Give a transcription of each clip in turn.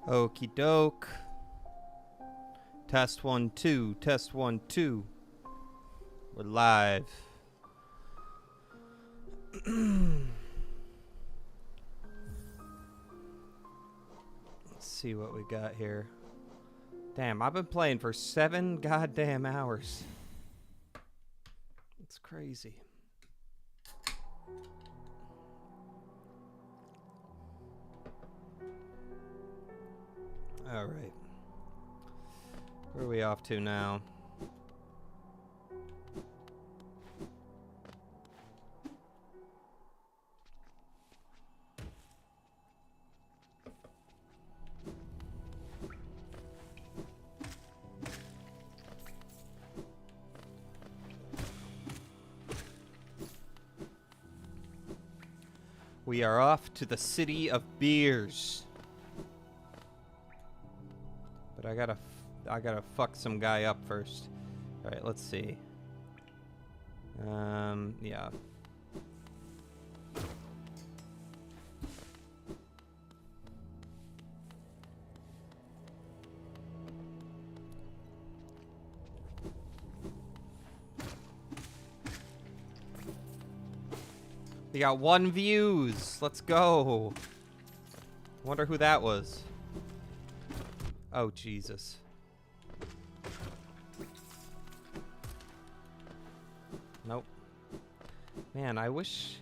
Okie doke. Test 1 2. Test 1 2. We're live. Let's see what we got here. Damn, I've been playing for 7 goddamn hours. It's crazy. All right. Where are we off to now? We are off to the city of beers. But I gotta fuck some guy up first. All right, let's see. Yeah. We got 1 views. Let's go. Wonder who that was. Oh, Jesus. Nope. Man, I wish...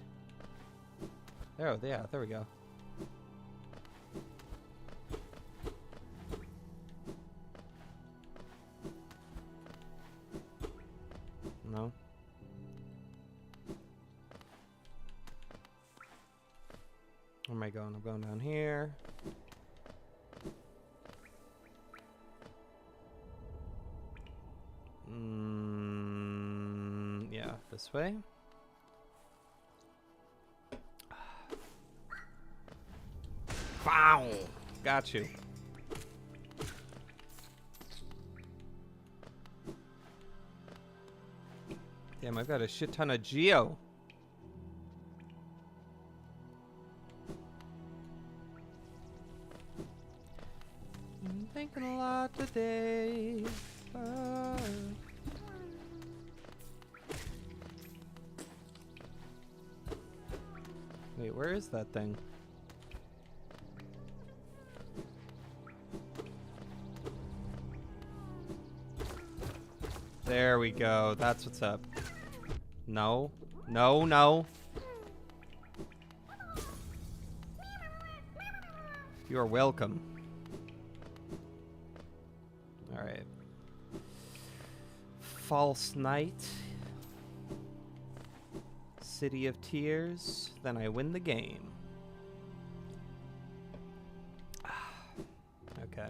Oh, yeah, there we go. No. Where am I going? I'm going down here. Yeah, this way. Bow! Got you. Damn, I've got a shit ton of geo. I'm thinking a lot today. Wait, where is that thing? There we go. That's what's up. No. No, no. You are welcome. Alright. False Night. City of Tears. Then I win the game. Okay.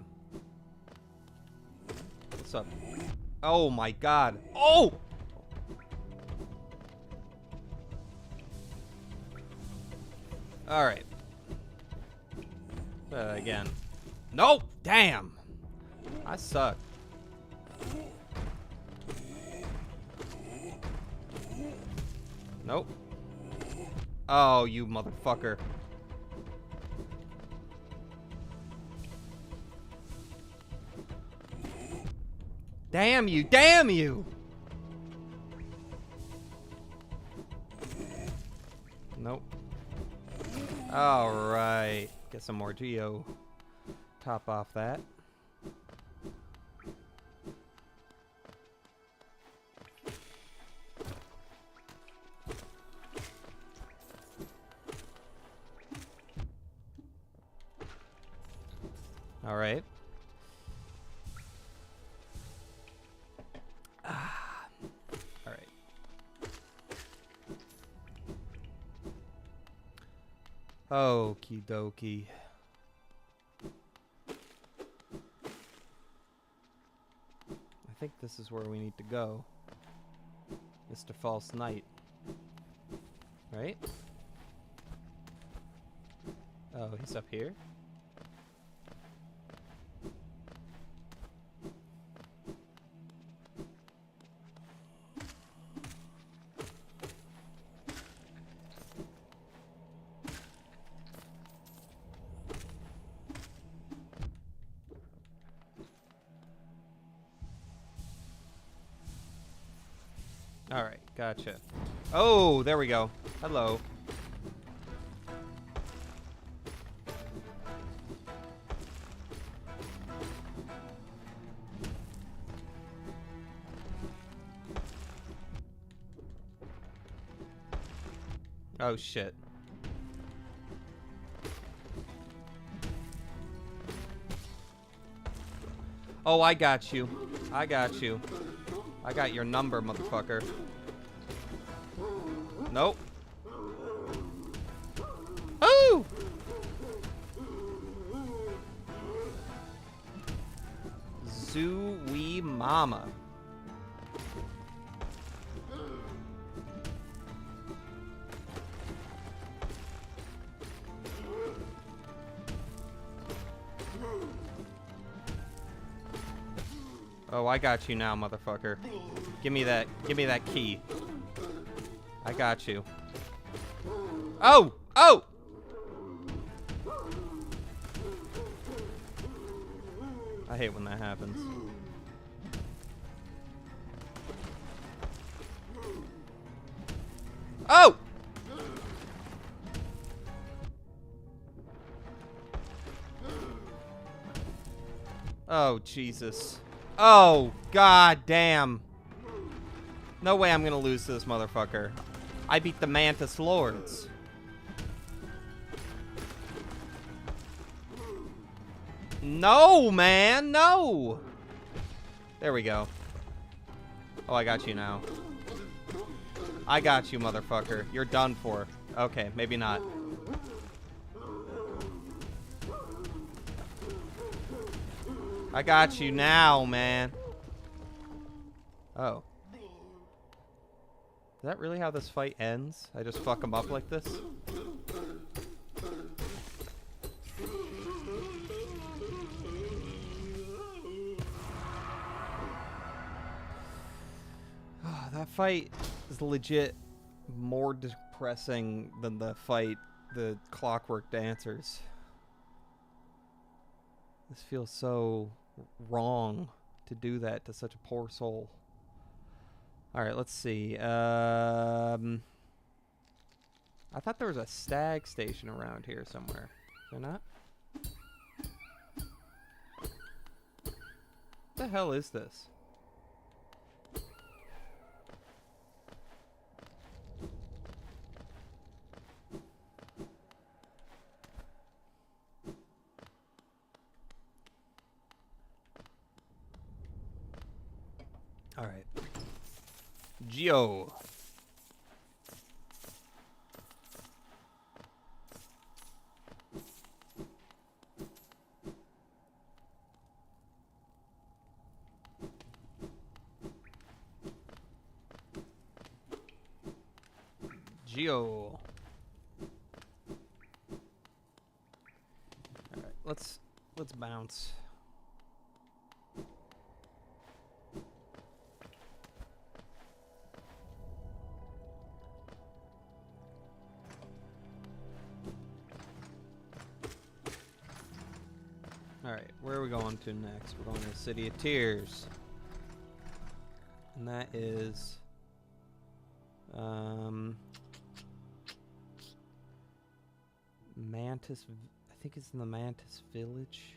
What's up? Oh my god. Oh! Alright. Again. Nope! Damn! I suck. Nope. Oh, you motherfucker. Damn you! Damn you! Nope. Alright. Get some more geo. Top off that. Alright. Alright. Okie dokie. I think this is where we need to go. Mr. False Knight. Right? Oh, he's up here? Alright, gotcha. Oh, there we go. Hello. Oh, shit. Oh, I got you. I got you. I got your number, motherfucker. Nope. Oh! Zooey Mama. Oh, I got you now, motherfucker. Give me that key. I got you. Oh! Oh! I hate when that happens. Oh! Oh, Jesus. Oh, god damn. No way I'm gonna lose to this motherfucker. I beat the Mantis Lords. No, man, no! There we go. Oh, I got you now. I got you, motherfucker. You're done for. Okay, maybe not. I got you now, man. Oh. Is that really how this fight ends? I just fuck him up like this? Oh, that fight is legit more depressing than the fight, the Clockwork Dancers. This feels so wrong to do that to such a poor soul. Alright, let's see. I thought there was a stag station around here somewhere. Is there not? What the hell is this? Alright. Geo. Geo. Alright, let's bounce. Alright, where are we going to next? We're going to the City of Tears. And that is... Mantis... I think it's in the Mantis Village.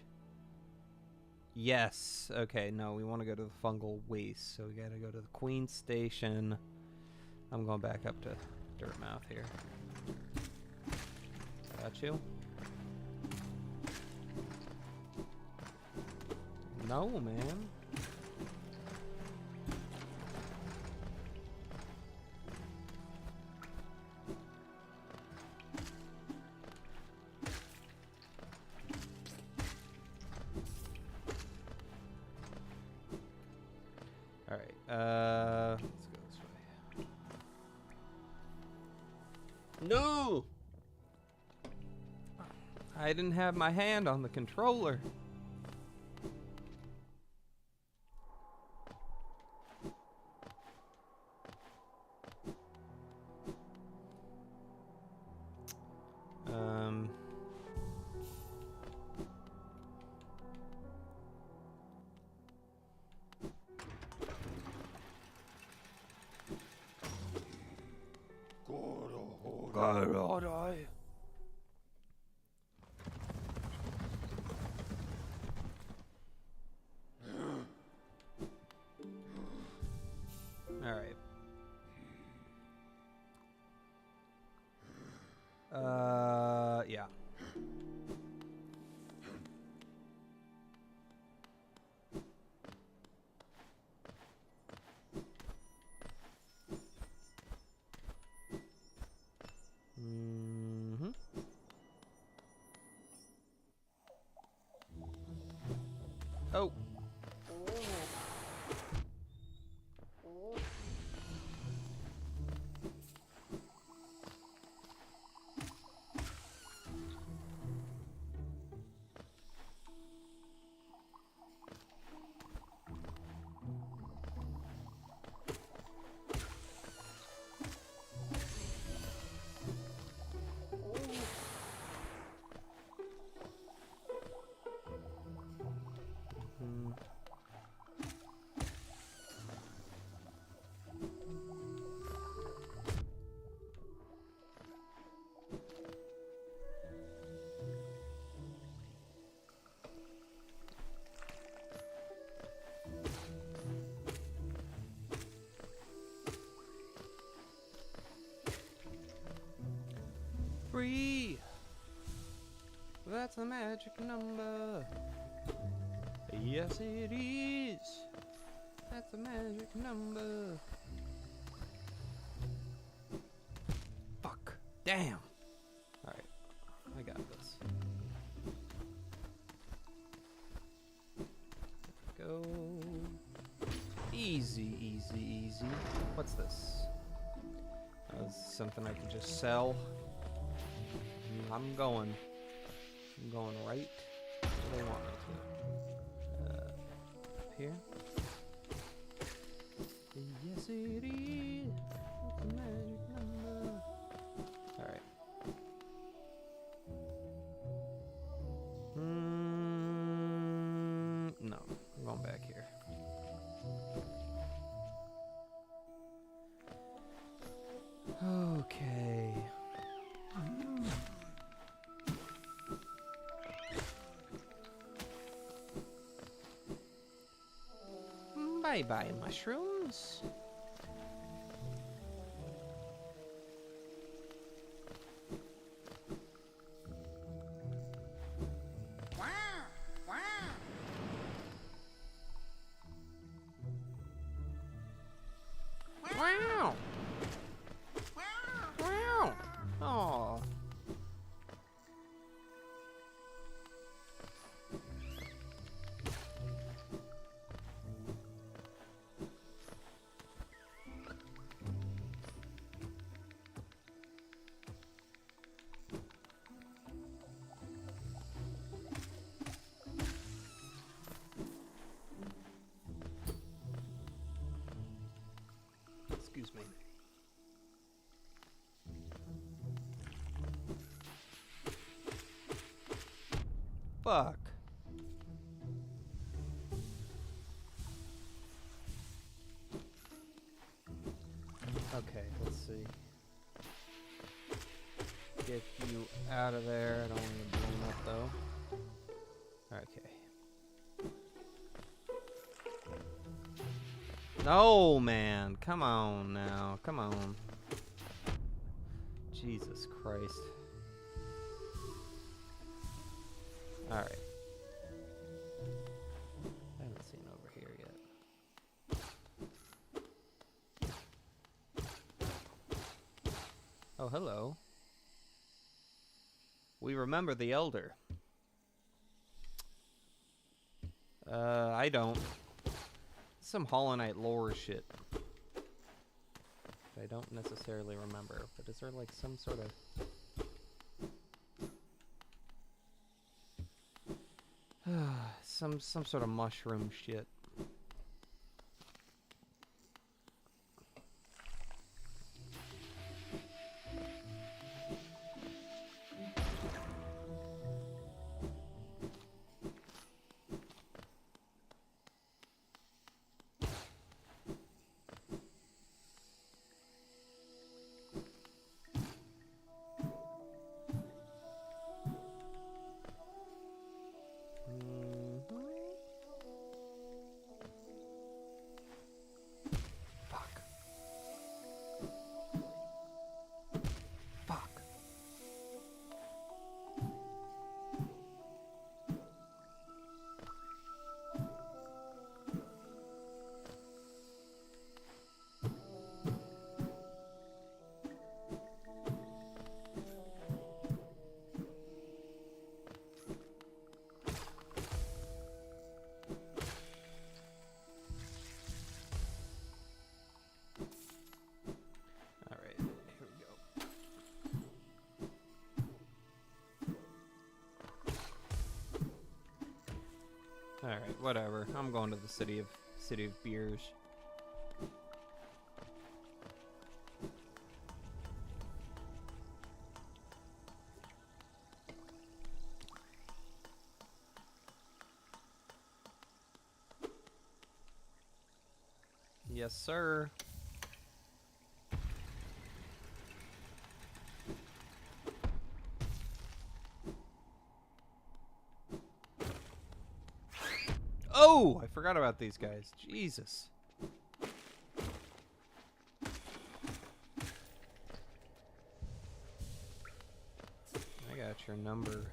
Yes. Okay, no, we want to go to the Fungal Waste. So we gotta go to the Queen Station. I'm going back up to Dirtmouth here. Got you. No, man. All right. Let's go this way. No! I didn't have my hand on the controller. Alright. Yeah. Mm-hmm. Oh. Mm. Free. That's a magic number. Yes, it is. That's a magic number. Fuck. Damn. Alright. I got this. Go. Easy, easy, easy. What's this? Something I can just sell. I'm going right where they want me to. Up here. Yes, it is. It's a magic number. Alright. No. I'm going back here. Okay. Bye-bye, mushrooms. Wow. Wow. Oh. Excuse me. Fuck. Okay, let's see. Get you out of there. I don't want to blow them up though. Okay. No, man. Come on now. Come on. Jesus Christ. Alright. I haven't seen over here yet. Oh, hello. We remember the Elder. I don't. Some Hollow Knight lore shit. I don't necessarily remember, but is there like some sort of... some sort of mushroom shit. Alright, whatever. I'm going to the city of beers. Yes, sir. Oh, I forgot about these guys. Jesus. I got your number.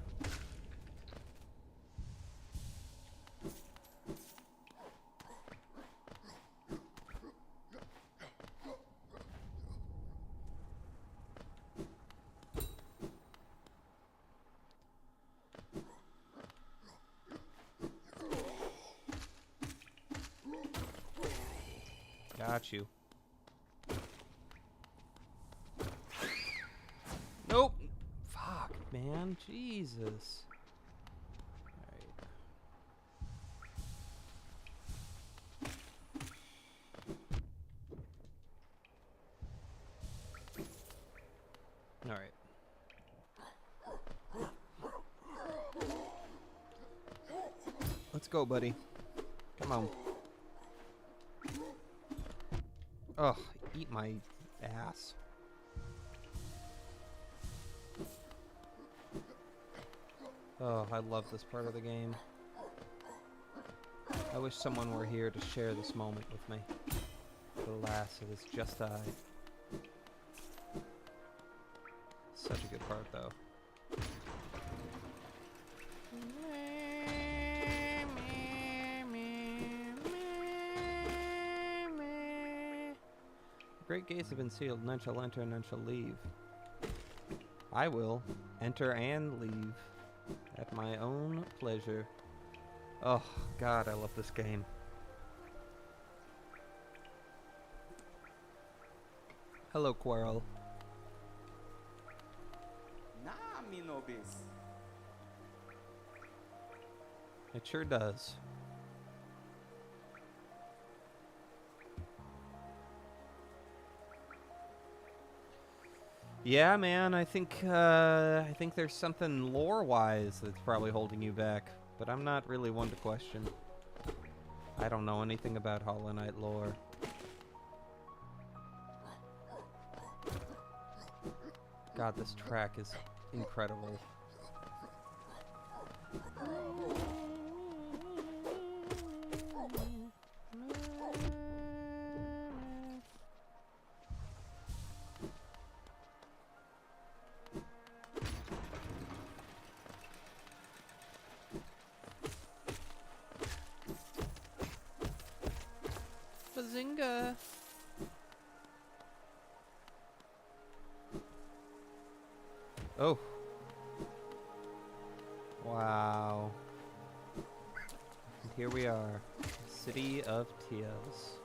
Got you. Nope. Fuck, man. Jesus. All right. Let's go, buddy. Come on. Ugh, eat my ass. Oh, I love this part of the game. I wish someone were here to share this moment with me. But alas, it is just I. Such a good part, though. Great gates have been sealed. None shall enter, none shall leave. I will enter and leave at my own pleasure. Oh, God, I love this game. Hello, Quarrel. Nah, me no bis. It sure does. Yeah, man, I think there's something lore-wise that's probably holding you back, but I'm not really one to question. I don't know anything about Hollow Knight lore. God, this track is incredible. Bazinga! Oh. Wow. And here we are. City of Tears.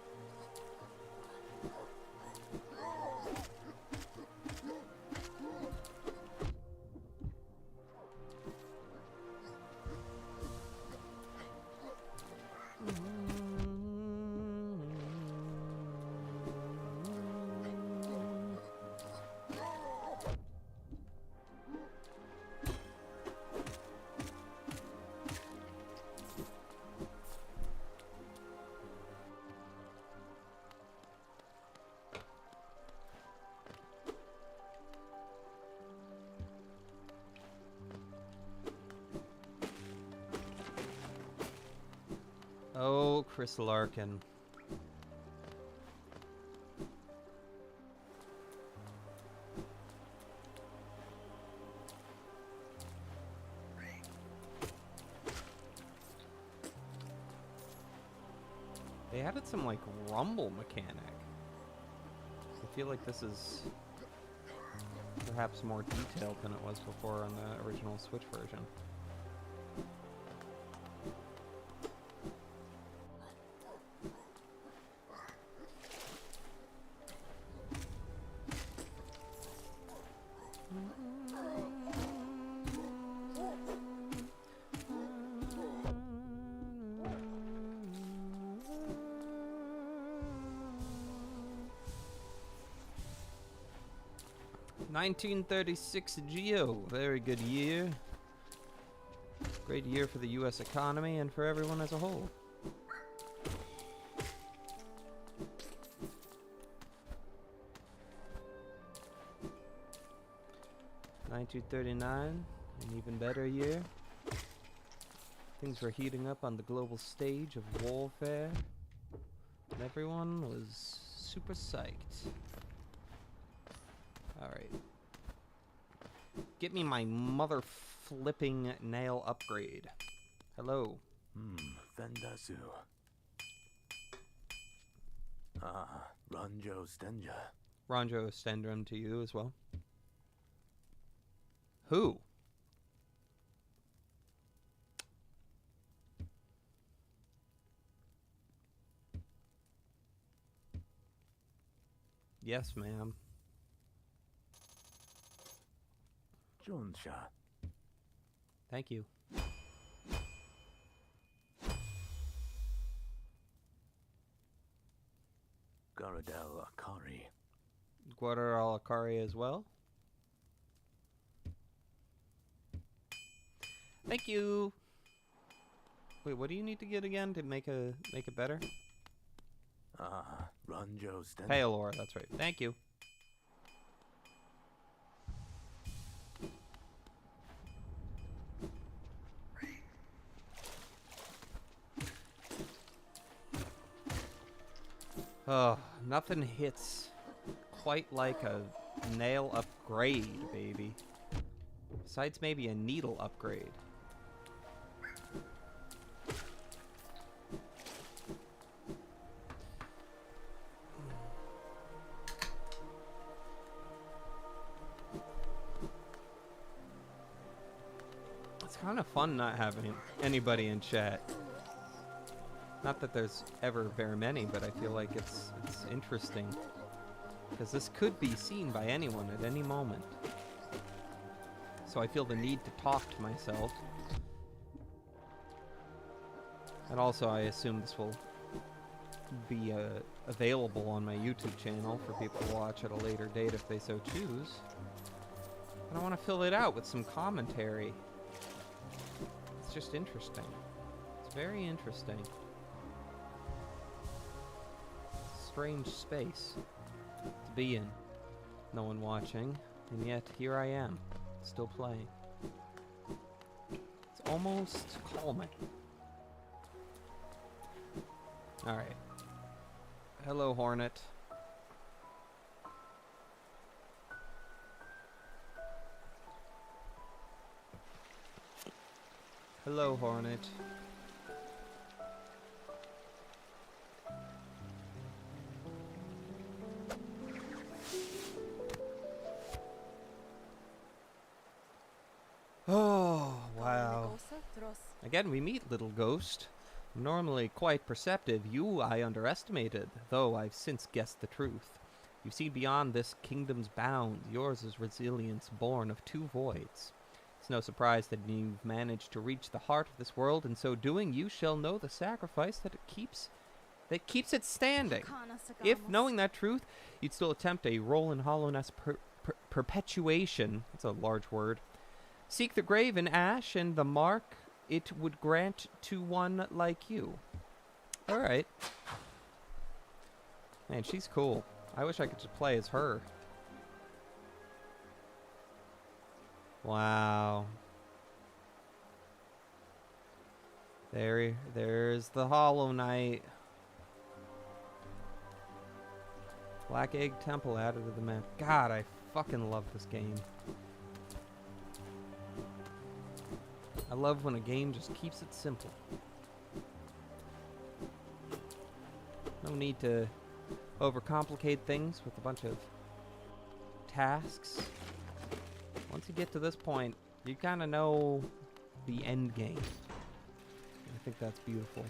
Oh, Chris Larkin. They added some, like, rumble mechanic. I feel like this is perhaps more detailed than it was before on the original Switch version. 1936 Geo. Very good year. Great year for the U.S. economy and for everyone as a whole. $1939, an even better year. Things were heating up on the global stage of warfare, and everyone was super psyched. Alright. Get me my mother flipping nail upgrade. Hello. Fendasu. Ah, Ranjo Stenja. Ronjo Stendrum to you as well. Who? Yes, ma'am. Jonsha. Thank you. Garadel Akari. Guadal Akari as well. Thank you. Wait, what do you need to get again to make it better? Ah, Ranjo Stenja. Paelor, that's right. Thank you. Oh, nothing hits quite like a nail upgrade, baby. Besides maybe a needle upgrade. It's kind of fun not having anybody in chat. Not that there's ever very many, but I feel like it's interesting. Because this could be seen by anyone at any moment. So I feel the need to talk to myself. And also I assume this will be available on my YouTube channel for people to watch at a later date if they so choose. And I want to fill it out with some commentary. It's just interesting. It's very interesting. Strange space to be in. No one watching, and yet here I am, still playing. It's almost calming. Alright. Hello, Hornet. Hello, Hornet. Oh, wow. Again, we meet, little ghost. Normally quite perceptive, you I underestimated, though I've since guessed the truth. You've seen beyond this kingdom's bounds. Yours is resilience born of two voids. It's no surprise that you've managed to reach the heart of this world. In so doing, you shall know the sacrifice that keeps it standing. If, knowing that truth, you'd still attempt a roll in hollowness perpetuation, that's a large word, seek the grave in ash and the mark it would grant to one like you. Alright. Man, she's cool. I wish I could just play as her. Wow. There's the Hollow Knight. Black Egg Temple added to the map. God, I fucking love this game. I love when a game just keeps it simple. No need to overcomplicate things with a bunch of tasks. Once you get to this point, you kind of know the end game. I think that's beautiful.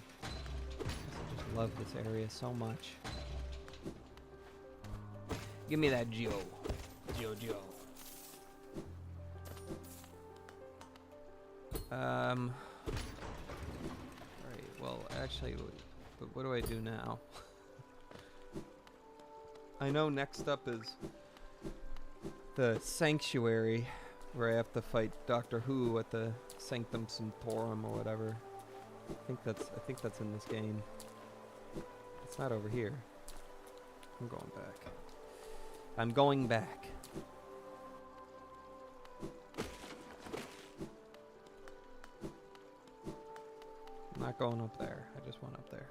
I just love this area so much. Give me that Geo. Geo. Alright, well, actually, what do I do now? I know next up is the sanctuary where I have to fight Doctor Who at the Sanctum Sanctorum or whatever. I think that's in this game. It's not over here. I'm going back. I'm going back. I'm not going up there. I just went up there.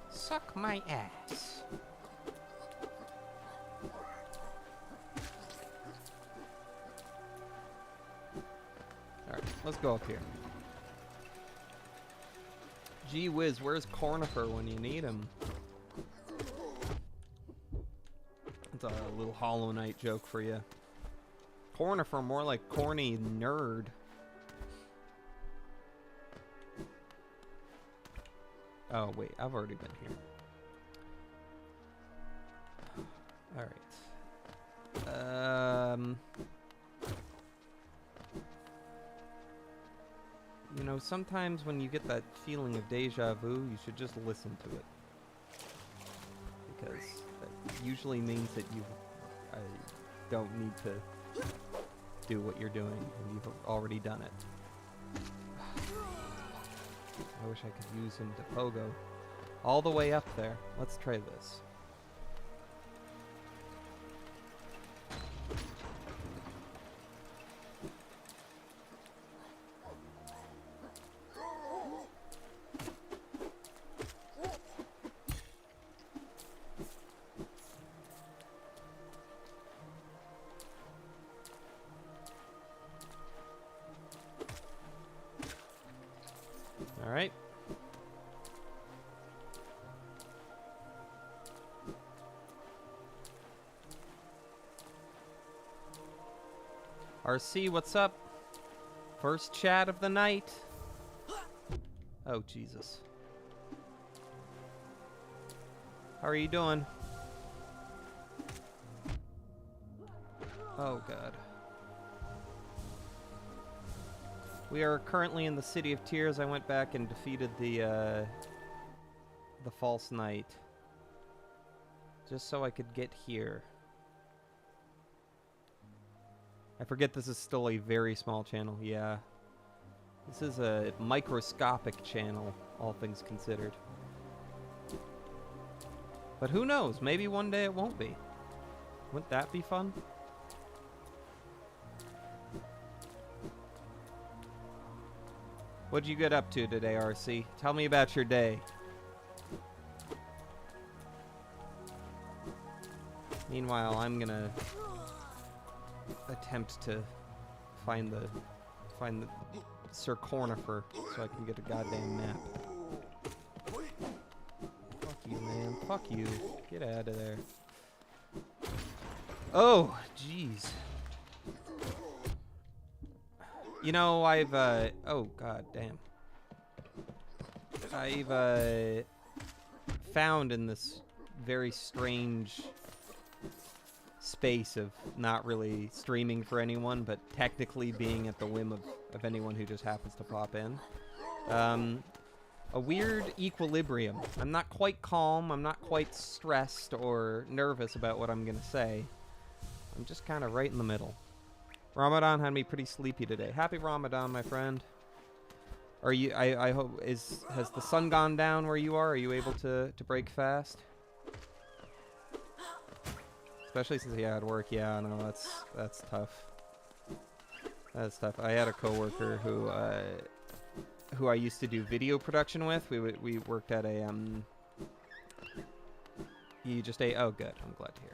Suck my ass. Alright, let's go up here. Gee whiz, where's Cornifer when you need him? That's a little Hollow Knight joke for you. Cornifer, more like corny nerd. Oh, wait, I've already been here. Alright. You know, sometimes when you get that feeling of deja vu, you should just listen to it. Because that usually means that you don't need to do what you're doing, and you've already done it. I wish I could use him to pogo. All the way up there. Let's try this. Alright. RC, what's up? First chat of the night. Oh, Jesus. How are you doing? Oh, God. We are currently in the City of Tears. I went back and defeated the False Knight. Just so I could get here. I forget this is still a very small channel. Yeah. This is a microscopic channel, all things considered. But who knows? Maybe one day it won't be. Wouldn't that be fun? What'd you get up to today, RC? Tell me about your day. Meanwhile, I'm gonna attempt to find the Sir Cornifer so I can get a goddamn map. Fuck you, man. Fuck you. Get out of there. Oh, jeez. You know, I've, oh, god damn. I've, found in this very strange space of not really streaming for anyone, but technically being at the whim of anyone who just happens to pop in. A weird equilibrium. I'm not quite calm, I'm not quite stressed or nervous about what I'm gonna say. I'm just kind of right in the middle. Ramadan had me pretty sleepy today. Happy Ramadan, my friend. Are you? I hope has the sun gone down where you are? Are you able to break fast? Especially since you had work. Yeah, no, that's tough. That's tough. I had a coworker who I used to do video production with. We worked at a He just ate. Oh, good. I'm glad to hear.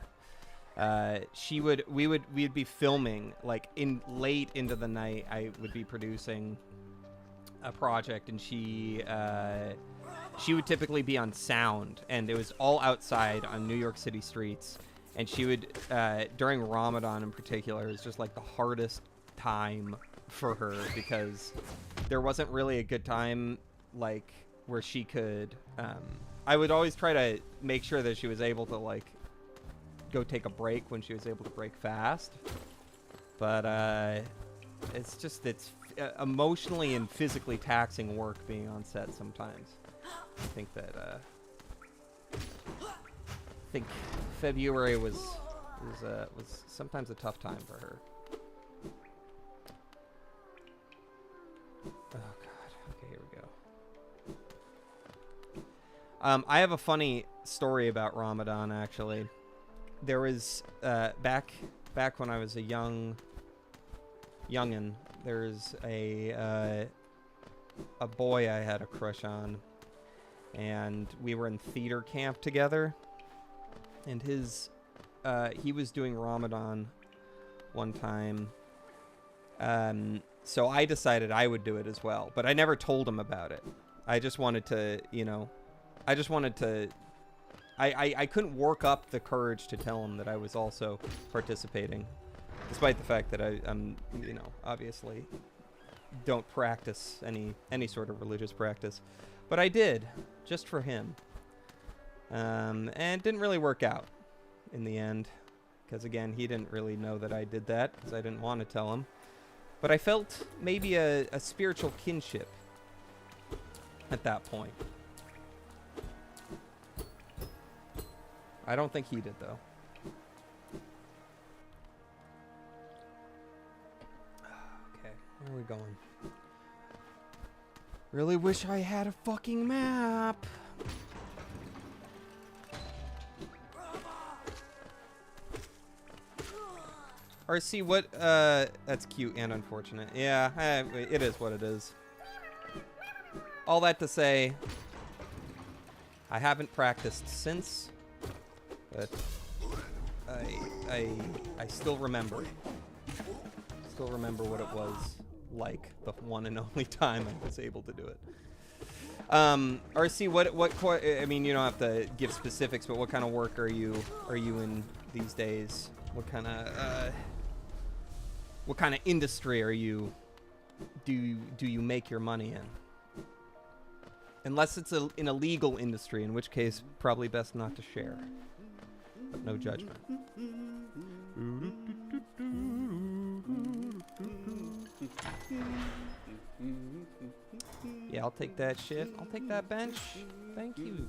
We'd be filming like late into the night. I would be producing a project, and she would typically be on sound, and it was all outside on New York City streets. And she would during Ramadan in particular, it was just like the hardest time for her because there wasn't really a good time like where she could. I would always try to make sure that she was able to like go take a break when she was able to break fast, but it's emotionally and physically taxing work being on set sometimes. I think that I think February was sometimes a tough time for her. Oh God. Okay, here we go. I have a funny story about Ramadan, actually. There was back when I was a youngin', there's a boy I had a crush on, and we were in theater camp together, and he was doing Ramadan one time, so I decided I would do it as well, but I never told him about it. I just wanted to, I couldn't work up the courage to tell him that I was also participating, despite the fact that I'm, obviously don't practice any sort of religious practice. But I did, just for him. And it didn't really work out in the end, because again, he didn't really know that I did that, because I didn't want to tell him. But I felt maybe a spiritual kinship at that point. I don't think he did, though. Okay, where are we going? Really wish I had a fucking map. RC, what, that's cute and unfortunate. Yeah, it is what it is. All that to say, I haven't practiced since, but I still remember. Still remember what it was like the one and only time I was able to do it. RC, what I mean, you don't have to give specifics, but what kind of work are you in these days? What kind of industry are you do you make your money in? Unless it's in a legal industry, in which case probably best not to share. But no judgment. Yeah, I'll take that shit. I'll take that bench. Thank you.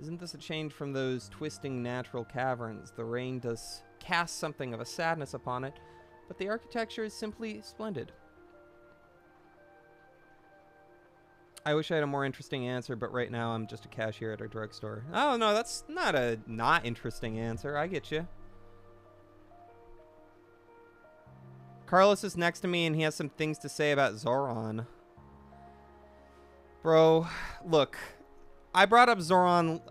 Isn't this a change from those twisting natural caverns? The rain does cast something of a sadness upon it, but the architecture is simply splendid. I wish I had a more interesting answer, but right now I'm just a cashier at a drugstore. Oh, no, that's not a not interesting answer. I get you. Carlos is next to me, and he has some things to say about Zoran. Bro, look. I brought up Zoran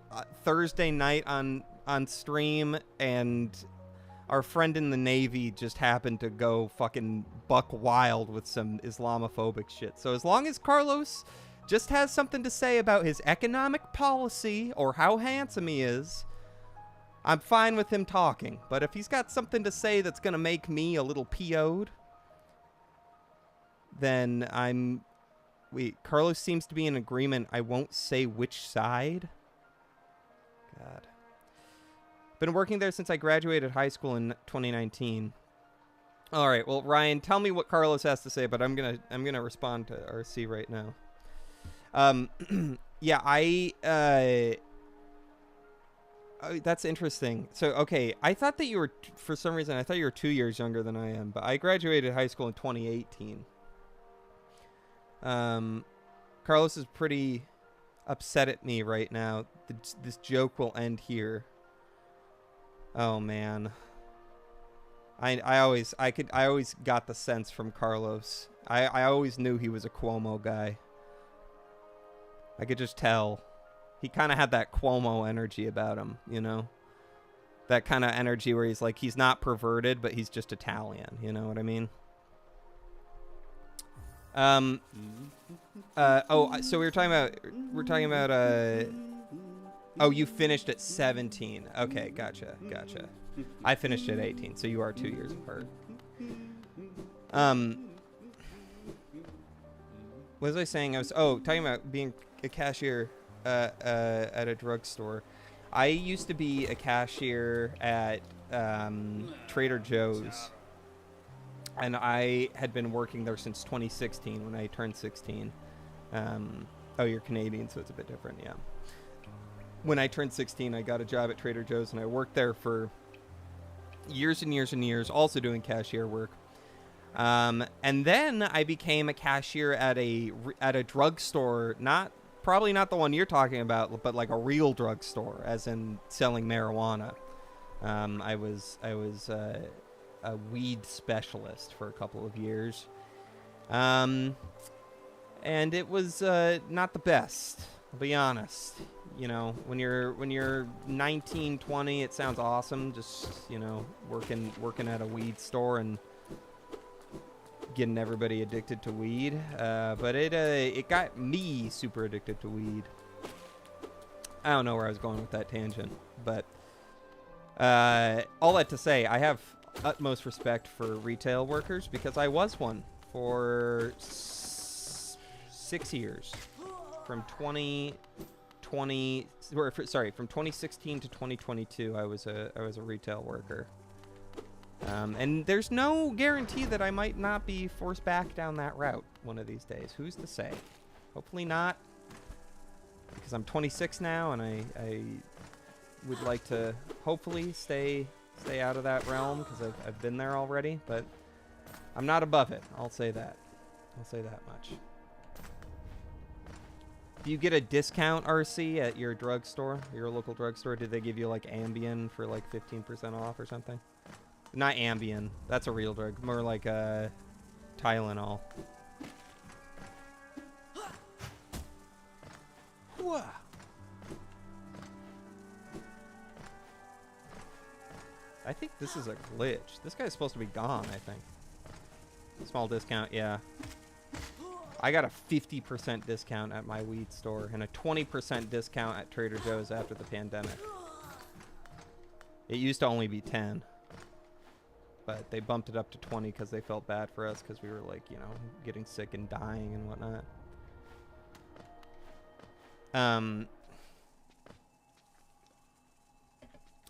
Thursday night on stream, and our friend in the Navy just happened to go fucking buck wild with some Islamophobic shit. So as long as Carlos just has something to say about his economic policy or how handsome he is, I'm fine with him talking. But if he's got something to say that's going to make me a little PO'd, then I'm... Wait, Carlos seems to be in agreement. I won't say which side. God. Been working there since I graduated high school in 2019. All right, well, Ryan, tell me what Carlos has to say, but I'm gonna respond to RC right now. Yeah, that's interesting. So, okay, I thought that you were, for some reason, I thought you were 2 years younger than I am, but I graduated high school in 2018. Carlos is pretty upset at me right now. This joke will end here. Oh man. I always got the sense from Carlos. I always knew he was a Cuomo guy. I could just tell. He kind of had that Cuomo energy about him, you know? That kind of energy where he's like, he's not perverted, but he's just Italian, you know what I mean? So we're talking about oh, you finished at 17. Okay, gotcha. I finished at 18, so you are 2 years apart. What was I saying? I was talking about being a cashier at a drugstore. I used to be a cashier at Trader Joe's. And I had been working there since 2016 when I turned 16. Oh, you're Canadian, so it's a bit different, yeah. When I turned 16, I got a job at Trader Joe's, and I worked there for years and years and years, also doing cashier work. And then I became a cashier at a drugstore, probably not the one you're talking about, but like a real drugstore, as in selling marijuana. I was a weed specialist for a couple of years. And it was not the best, I'll be honest. You know, when you're 19, 20, it sounds awesome, just, you know, working at a weed store and getting everybody addicted to weed. But it got me super addicted to weed. I don't know where I was going with that tangent, but all that to say, I have utmost respect for retail workers because I was one for 6 years, from 2016 to 2022. I was a retail worker, and there's no guarantee that I might not be forced back down that route one of these days. Who's to say? Hopefully not, because I'm 26 now, and I would like to hopefully stay out of that realm because I've been there already, but I'm not above it. I'll say that. I'll say that much. Do you get a discount, RC, at your drugstore, your local drugstore? Did they give you like Ambien for like 15% off or something? Not Ambien. That's a real drug. More like Tylenol. Whoa. I think this is a glitch. This guy's supposed to be gone, I think. Small discount, yeah. I got a 50% discount at my weed store and a 20% discount at Trader Joe's after the pandemic. It used to only be 10. But they bumped it up to 20 because they felt bad for us because we were, like, you know, getting sick and dying and whatnot.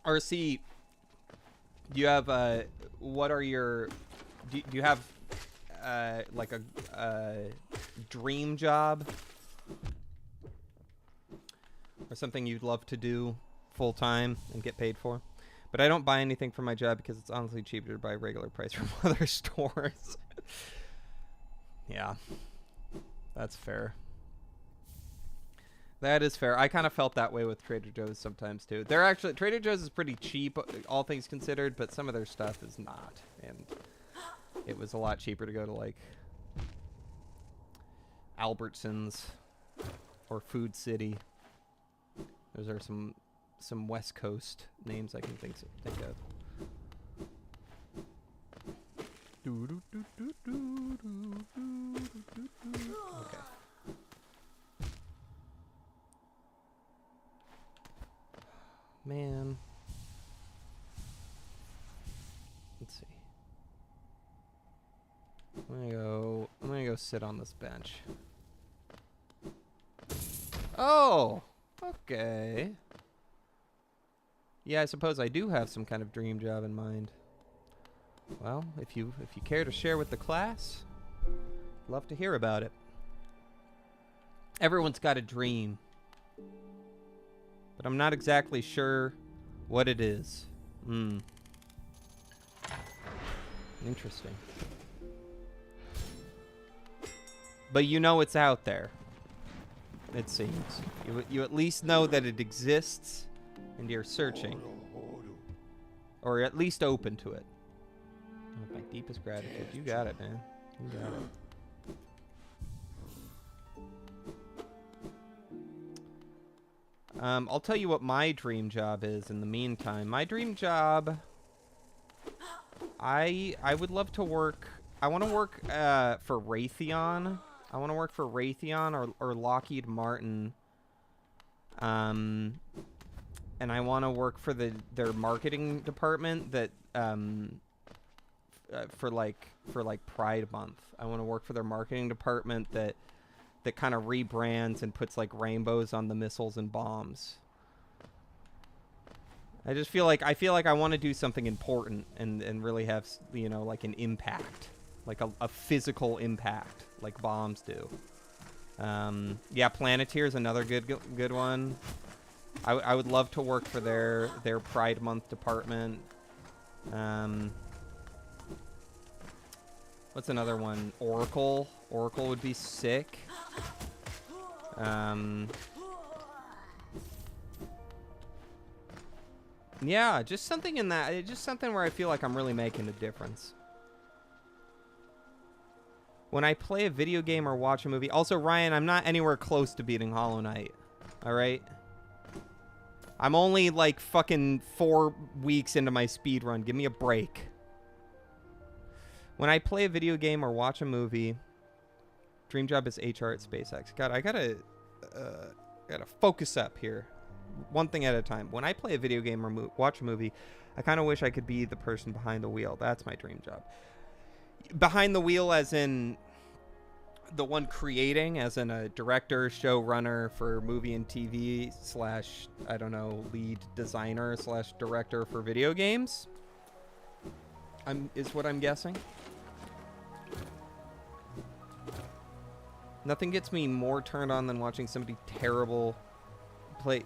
RC, do you have, what are your, do you have, like a dream job? Or something you'd love to do full time and get paid for? But I don't buy anything for my job because it's honestly cheaper to buy regular price from other stores. Yeah, that's fair. That is fair. I kind of felt that way with Trader Joe's sometimes too. They're actually, Trader Joe's is pretty cheap, all things considered, but some of their stuff is not. And it was a lot cheaper to go to like Albertsons or Food City. Those are some West Coast names I can think of. Okay. Man. Let's see. I'm gonna go sit on this bench. Oh, okay. Yeah, I suppose I do have some kind of dream job in mind. Well, if you care to share with the class, love to hear about it. Everyone's got a dream, but I'm not exactly sure what it is. Interesting. But you know it's out there, it seems. You at least know that it exists, and you're searching. Or at least open to it. With my deepest gratitude. You got it, man. You got it. I'll tell you what my dream job is in the meantime. My dream job, I would love to work, I want to work for Raytheon. I want to work for Raytheon or Lockheed Martin. And I want to work for their marketing department that for like Pride Month. I want to work for their marketing department that kind of rebrands and puts like rainbows on the missiles and bombs. I just feel like I want to do something important and really have, you know, like an impact, like a physical impact, like bombs do. Yeah, Planeteer is another good one. I would love to work for their Pride Month department. What's another one? Oracle. Oracle would be sick. Yeah, just something in that. Just something where I feel like I'm really making a difference. When I play a video game or watch a movie. Also, Ryan, I'm not anywhere close to beating Hollow Knight. All right? I'm only like fucking 4 weeks into my speed run. Give me a break. When I play a video game or watch a movie, dream job is HR at SpaceX. God, I gotta focus up here. One thing at a time. When I play a video game or watch a movie, I kind of wish I could be the person behind the wheel. That's my dream job. Behind the wheel as in the one creating, as in a director, showrunner for movie and TV / I don't know, lead designer / director for video games. Is what I'm guessing. Nothing gets me more turned on than watching somebody terrible play.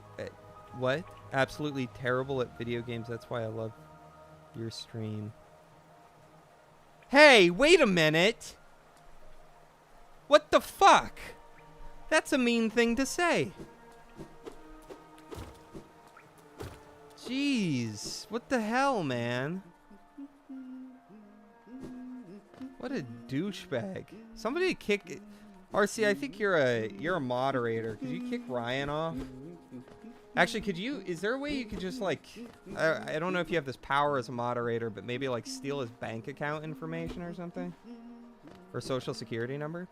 What? Absolutely terrible at video games. That's why I love your stream. Hey, wait a minute. What the fuck? That's a mean thing to say. Jeez. What the hell, man? What a douchebag. Somebody kick it. RC, I think you're a moderator. Could you kick Ryan off? Actually, could you, is there a way you could just like, I don't know if you have this power as a moderator, but maybe like steal his bank account information or something? Or social security number?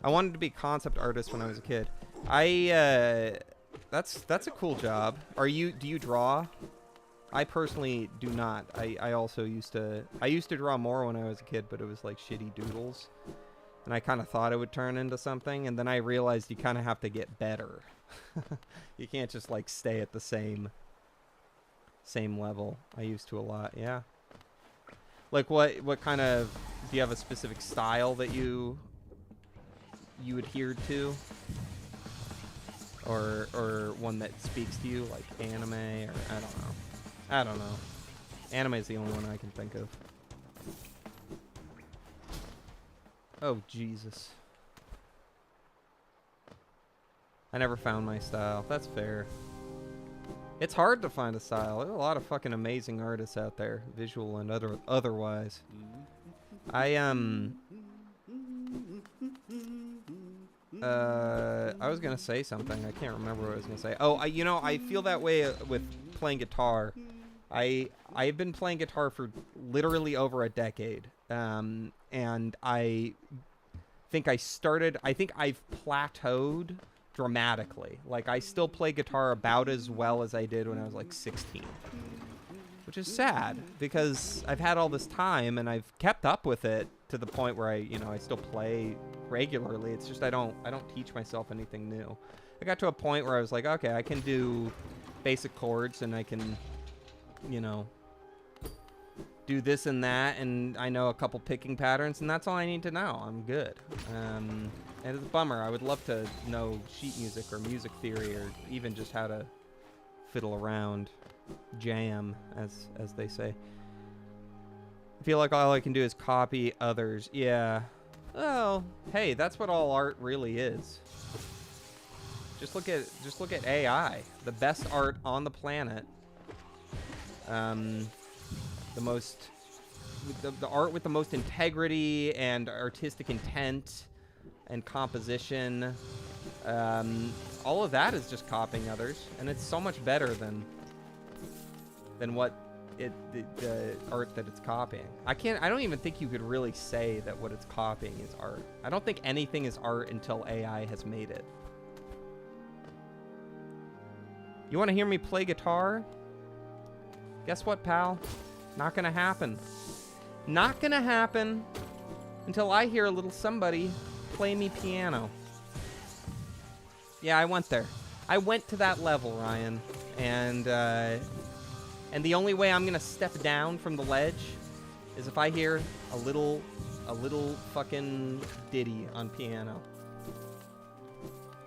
I wanted to be a concept artist when I was a kid. That's a cool job. Do you draw? I personally do not. I also used to draw more when I was a kid, but it was like shitty doodles. And I kind of thought it would turn into something, and then I realized you kind of have to get better. You can't just like stay at the same level. I used to a lot, yeah. Like what kind of, do you have a specific style that you adhered to? Or one that speaks to you, like anime, or I don't know. Anime is the only one I can think of. Oh, Jesus. I never found my style. That's fair. It's hard to find a style. There's a lot of fucking amazing artists out there, visual and otherwise. I was gonna say something. I can't remember what I was gonna say. Oh, I feel that way with playing guitar. I've been playing guitar for literally over a decade. And I think I've plateaued dramatically. Like, I still play guitar about as well as I did when I was like 16. Which is sad, because I've had all this time and I've kept up with it to the point where I still play regularly. It's just I don't teach myself anything new. I got to a point where I was like, okay, I can do basic chords and I can, do this and that, and I know a couple picking patterns, and that's all I need to know. I'm good. And it's a bummer. I would love to know sheet music or music theory, or even just how to fiddle around, jam, as they say. I feel like all I can do is copy others. Yeah. Well, hey, that's what all art really is. Just look at AI, the best art on the planet. The art with the most integrity and artistic intent and composition. All of that is just copying others, and it's so much better than what the art that it's copying. I don't even think you could really say that what it's copying is art. I don't think anything is art until AI has made it. You want to hear me play guitar? Guess what, pal? Not gonna happen. Not gonna happen until I hear a little somebody play me piano. Yeah, I went there. I went to that level, Ryan. And And the only way I'm gonna step down from the ledge is if I hear a little fucking ditty on piano.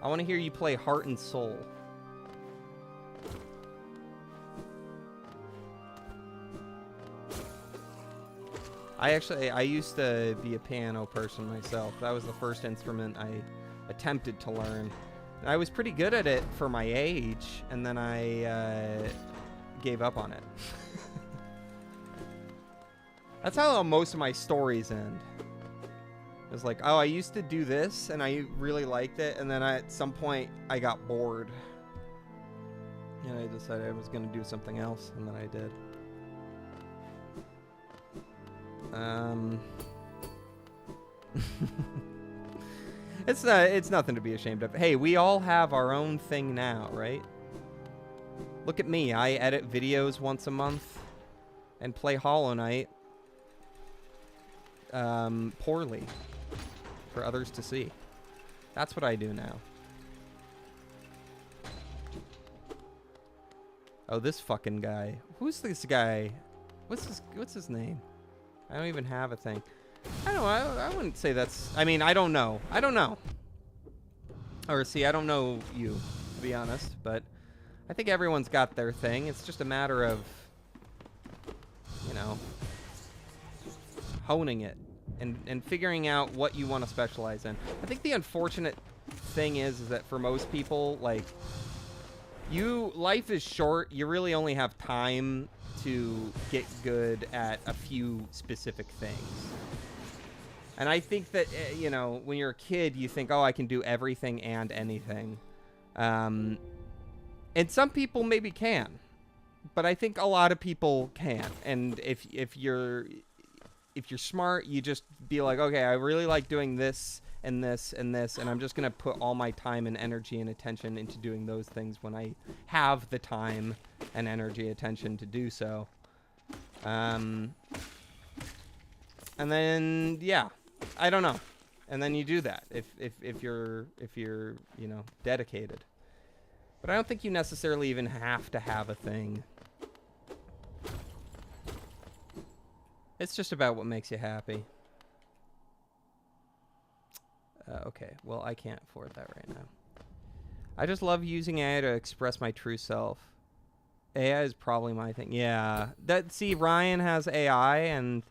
I want to hear you play Heart and Soul. I used to be a piano person myself. That was the first instrument I attempted to learn. And I was pretty good at it for my age, and then I gave up on it. That's how most of my stories end. It was like, oh, I used to do this, and I really liked it, and then at some point, I got bored. And I decided I was going to do something else, and then I did. It's nothing to be ashamed of. Hey, we all have our own thing now, right? Look at me. I edit videos once a month and play Hollow Knight poorly for others to see. That's what I do now. Oh, this fucking guy. Who's this guy? What's his name? I don't even have a thing. I don't know. I wouldn't say that's... I mean, I don't know. I don't know. Or, see, I don't know you, to be honest. But I think everyone's got their thing. It's just a matter of, you know, honing it and figuring out what you want to specialize in. I think the unfortunate thing is that for most people, like, life is short. You really only have time to get good at a few specific things. And I think that, you know, when you're a kid, you think, oh, I can do everything and anything. And some people maybe can. But I think a lot of people can't. And if you're smart, you just be like, okay, I really like doing this and this and this, and I'm just going to put all my time and energy and attention into doing those things when I have the time and energy, attention to do so. And then, yeah, I don't know. And then you do that if you're, you know, dedicated. But I don't think you necessarily even have to have a thing. It's just about what makes you happy. Okay, well, I can't afford that right now. I just love using AI to express my true self. AI is probably my thing. Yeah. See, Ryan has AI, and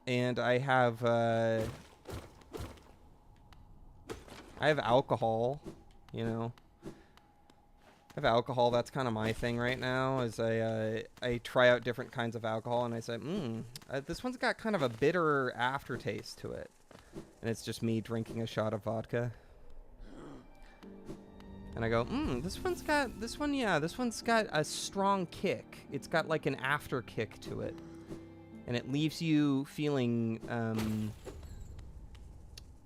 I have alcohol, you know. I have alcohol. That's kind of my thing right now. Is I try out different kinds of alcohol, and I say, this one's got kind of a bitter aftertaste to it, and it's just me drinking a shot of vodka. And I go, this one's got a strong kick. It's got like an after kick to it, and it leaves you feeling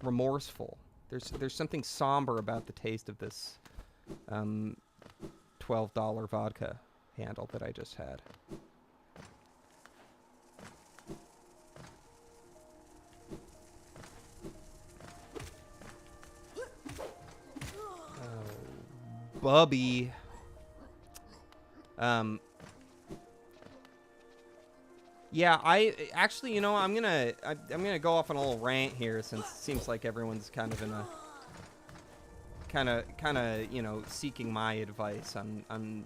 remorseful. There's something somber about the taste of this $12 vodka handle that I just had. Oh, Bubby. Yeah, I actually, you know, I'm gonna go off on a little rant here, since it seems like everyone's kind of in a kind of, you know, seeking my advice on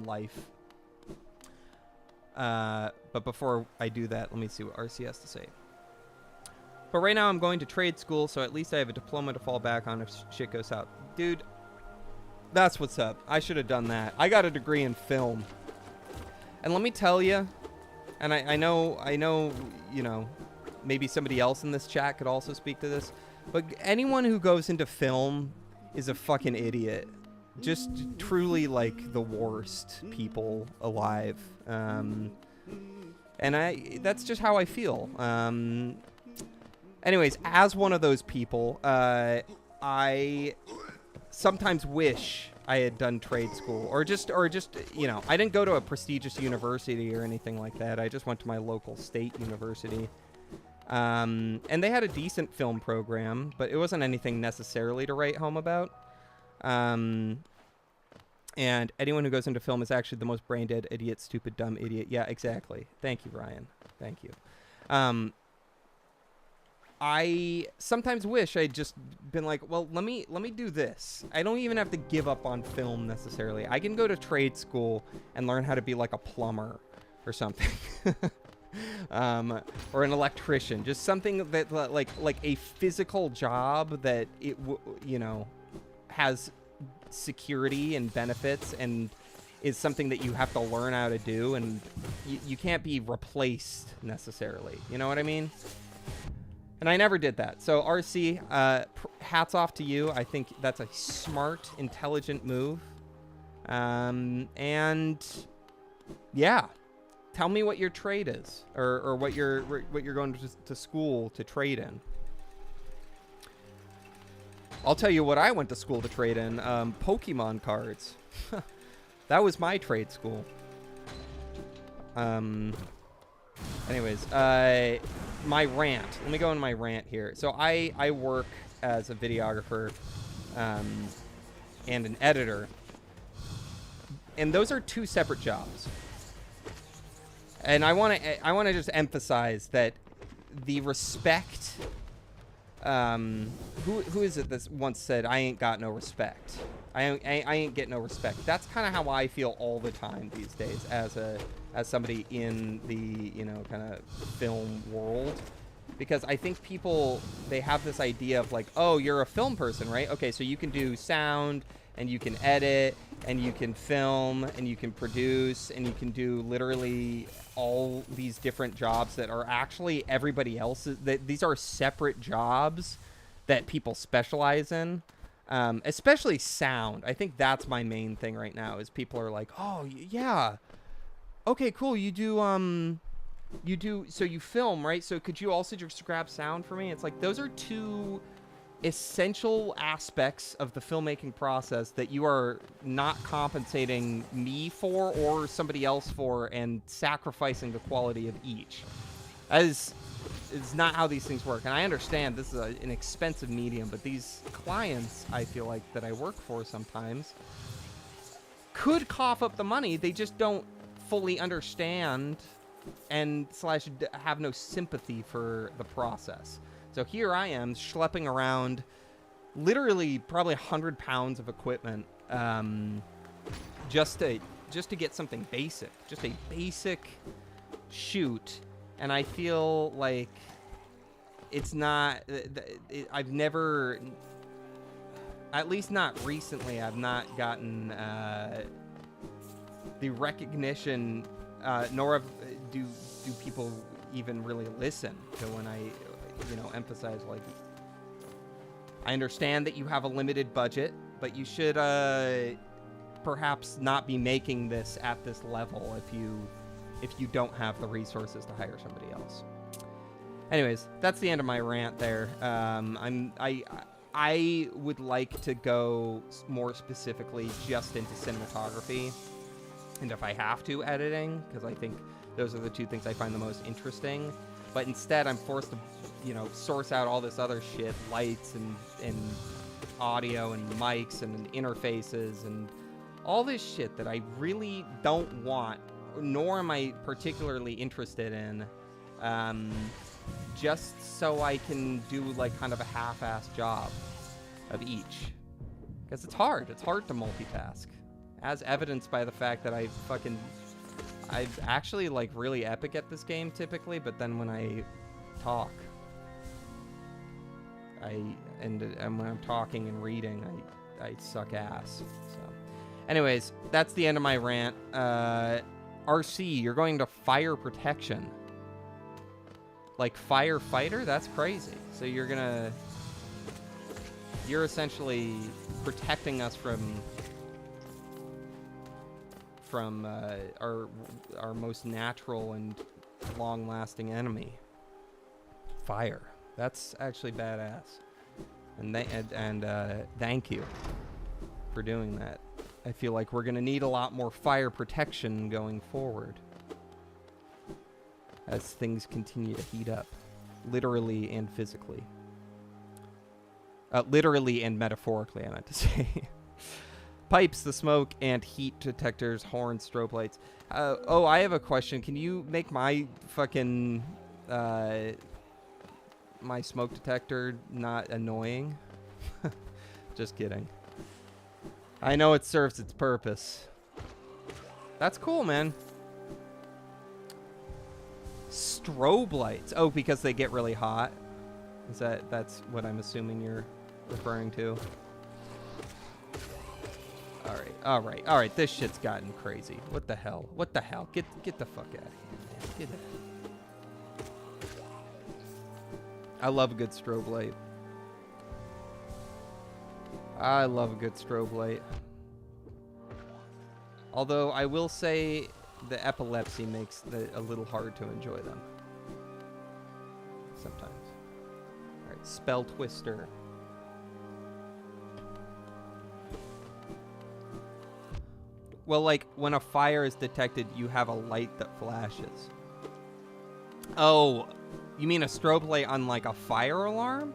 life. But before I do that, let me see what RC has to say. But right now I'm going to trade school, so at least I have a diploma to fall back on if shit goes south. Dude, that's what's up. I should have done that. I got a degree in film. And let me tell you, and I know, you know, maybe somebody else in this chat could also speak to this, but anyone who goes into film is a fucking idiot. Just truly, like, the worst people alive. And that's just how I feel. Anyways, as one of those people, I sometimes wish I had done trade school, or just, you know, I didn't go to a prestigious university or anything like that. I just went to my local state university. And they had a decent film program, but it wasn't anything necessarily to write home about. And anyone who goes into film is actually the most brain dead idiot, stupid, dumb idiot. Yeah, exactly. Thank you, Ryan. Thank you. I sometimes wish I'd just been like, well, let me do this. I don't even have to give up on film necessarily. I can go to trade school and learn how to be like a plumber or something. Or an electrician, just something that like a physical job that has security and benefits and is something that you have to learn how to do, and you can't be replaced necessarily. You know what I mean? And I never did that. So RC, hats off to you. I think that's a smart, intelligent move. And yeah, tell me what your trade is, or what you're going to school to trade in. I'll tell you what I went to school to trade in. Pokemon cards. That was my trade school. Anyways, my rant. Let me go into my rant here. So I work as a videographer and an editor. And those are two separate jobs. And I want to just emphasize that the respect. Who is it that once said, "I ain't got no respect"? I ain't get no respect. That's kind of how I feel all the time these days as somebody in the kind of film world, because I think people, they have this idea of like, oh, you're a film person, right? Okay, so you can do sound and you can edit and you can film and you can produce and you can do literally all these different jobs that are actually everybody else's. These are separate jobs that people specialize in, especially sound. I think that's my main thing right now is people are like, oh yeah, okay, cool, you do so you film, right? So could you also just grab sound for me? It's like, those are two essential aspects of the filmmaking process that you are not compensating me for or somebody else for, and sacrificing the quality of each. That is not how these things work. And I understand this is an expensive medium, but these clients, I feel like, that I work for sometimes could cough up the money. They just don't fully understand and / have no sympathy for the process. So here I am schlepping around literally probably 100 pounds of equipment, just to get something basic, just a basic shoot. And I feel like it's not, I've never, at least not recently, I've not gotten the recognition, nor do people even really listen to when I emphasize, like, I understand that you have a limited budget, but you should perhaps not be making this at this level if you don't have the resources to hire somebody else. Anyways, that's the end of my rant there. I would like to go more specifically just into cinematography, and if I have to, editing, because I think those are the two things I find the most interesting. But instead, I'm forced to, source out all this other shit, lights and audio and mics and interfaces and all this shit that I really don't want, nor am I particularly interested in, just so I can do like kind of a half-assed job of each. Because it's hard to multitask, as evidenced by the fact that I've actually like really epic at this game typically, but then when I talk, and when I'm talking and reading, I suck ass. So, anyways, that's the end of my rant. RC, you're going to fire protection, like firefighter? That's crazy. So you're essentially protecting us from our most natural and long-lasting enemy, fire. That's actually badass. And thank you for doing that. I feel like we're gonna need a lot more fire protection going forward as things continue to heat up, literally and physically. Literally and metaphorically, I meant to say. Pipes, the smoke, and heat detectors, horns, strobe lights. Oh, I have a question. Can you make my fucking my smoke detector not annoying? Just kidding. I know it serves its purpose. That's cool, man. Strobe lights. Oh, because they get really hot. That's what I'm assuming you're referring to? All right. This shit's gotten crazy. What the hell? What the hell? Get the fuck out of here, man. Get it. I love a good strobe light. I love a good strobe light. Although I will say the epilepsy makes it a little hard to enjoy them. Sometimes. All right, spell twister. Well, like, when a fire is detected, you have a light that flashes. Oh, you mean a strobe light on, like, a fire alarm?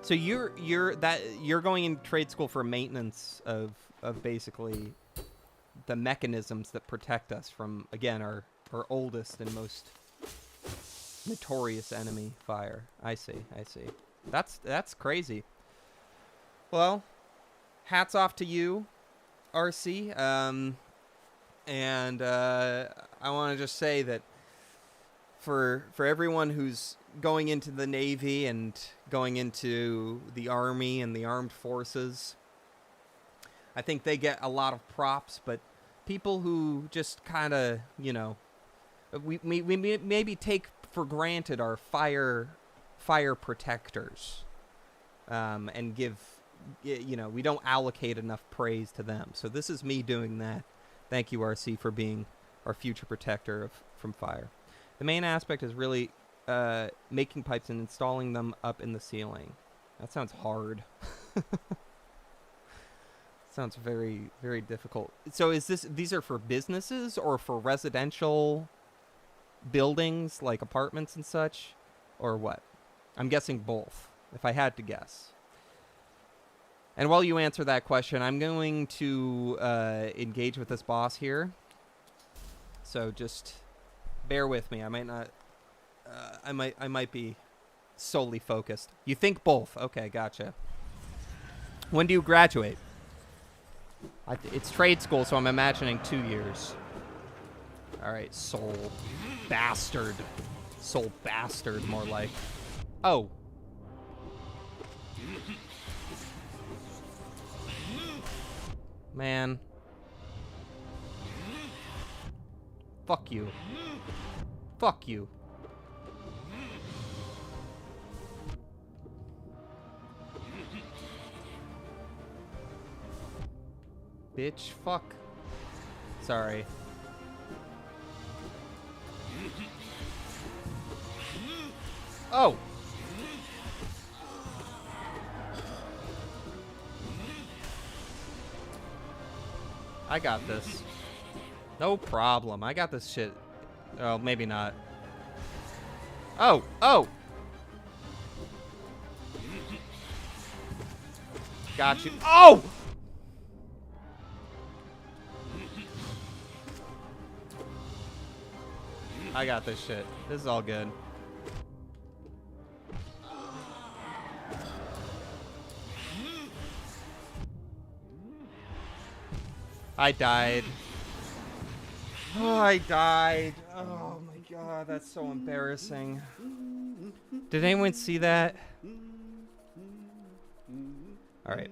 So you're going in trade school for maintenance of basically the mechanisms that protect us from, again, our oldest and most notorious enemy, fire. I see. That's crazy. Well, hats off to you, RC. And I want to just say that for everyone who's going into the Navy and going into the Army and the Armed Forces, I think they get a lot of props, but people who just kind of, you know, we maybe take for granted our fire protectors, and give, you know, we don't allocate enough praise to them. So this is me doing that. Thank you, RC, for being our future protector from fire. The main aspect is really making pipes and installing them up in the ceiling. That sounds hard. Sounds very, very difficult. So these are for businesses or for residential buildings like apartments and such, or what? I'm guessing both, if I had to guess. And while you answer that question, I'm going to engage with this boss here. So just bear with me. I might not. I might be solely focused. You think both? Okay, gotcha. When do you graduate? It's trade school, so I'm imagining 2 years. All right, soul bastard, more like. Oh. Man. Fuck you. Fuck you. Bitch, fuck. Sorry. Oh! I got this. No problem. I got this shit. Oh, maybe not. Oh! Oh! Got you. Oh! I got this shit. This is all good. I died. Oh, I died. Oh my god, that's so embarrassing. Did anyone see that? Alright.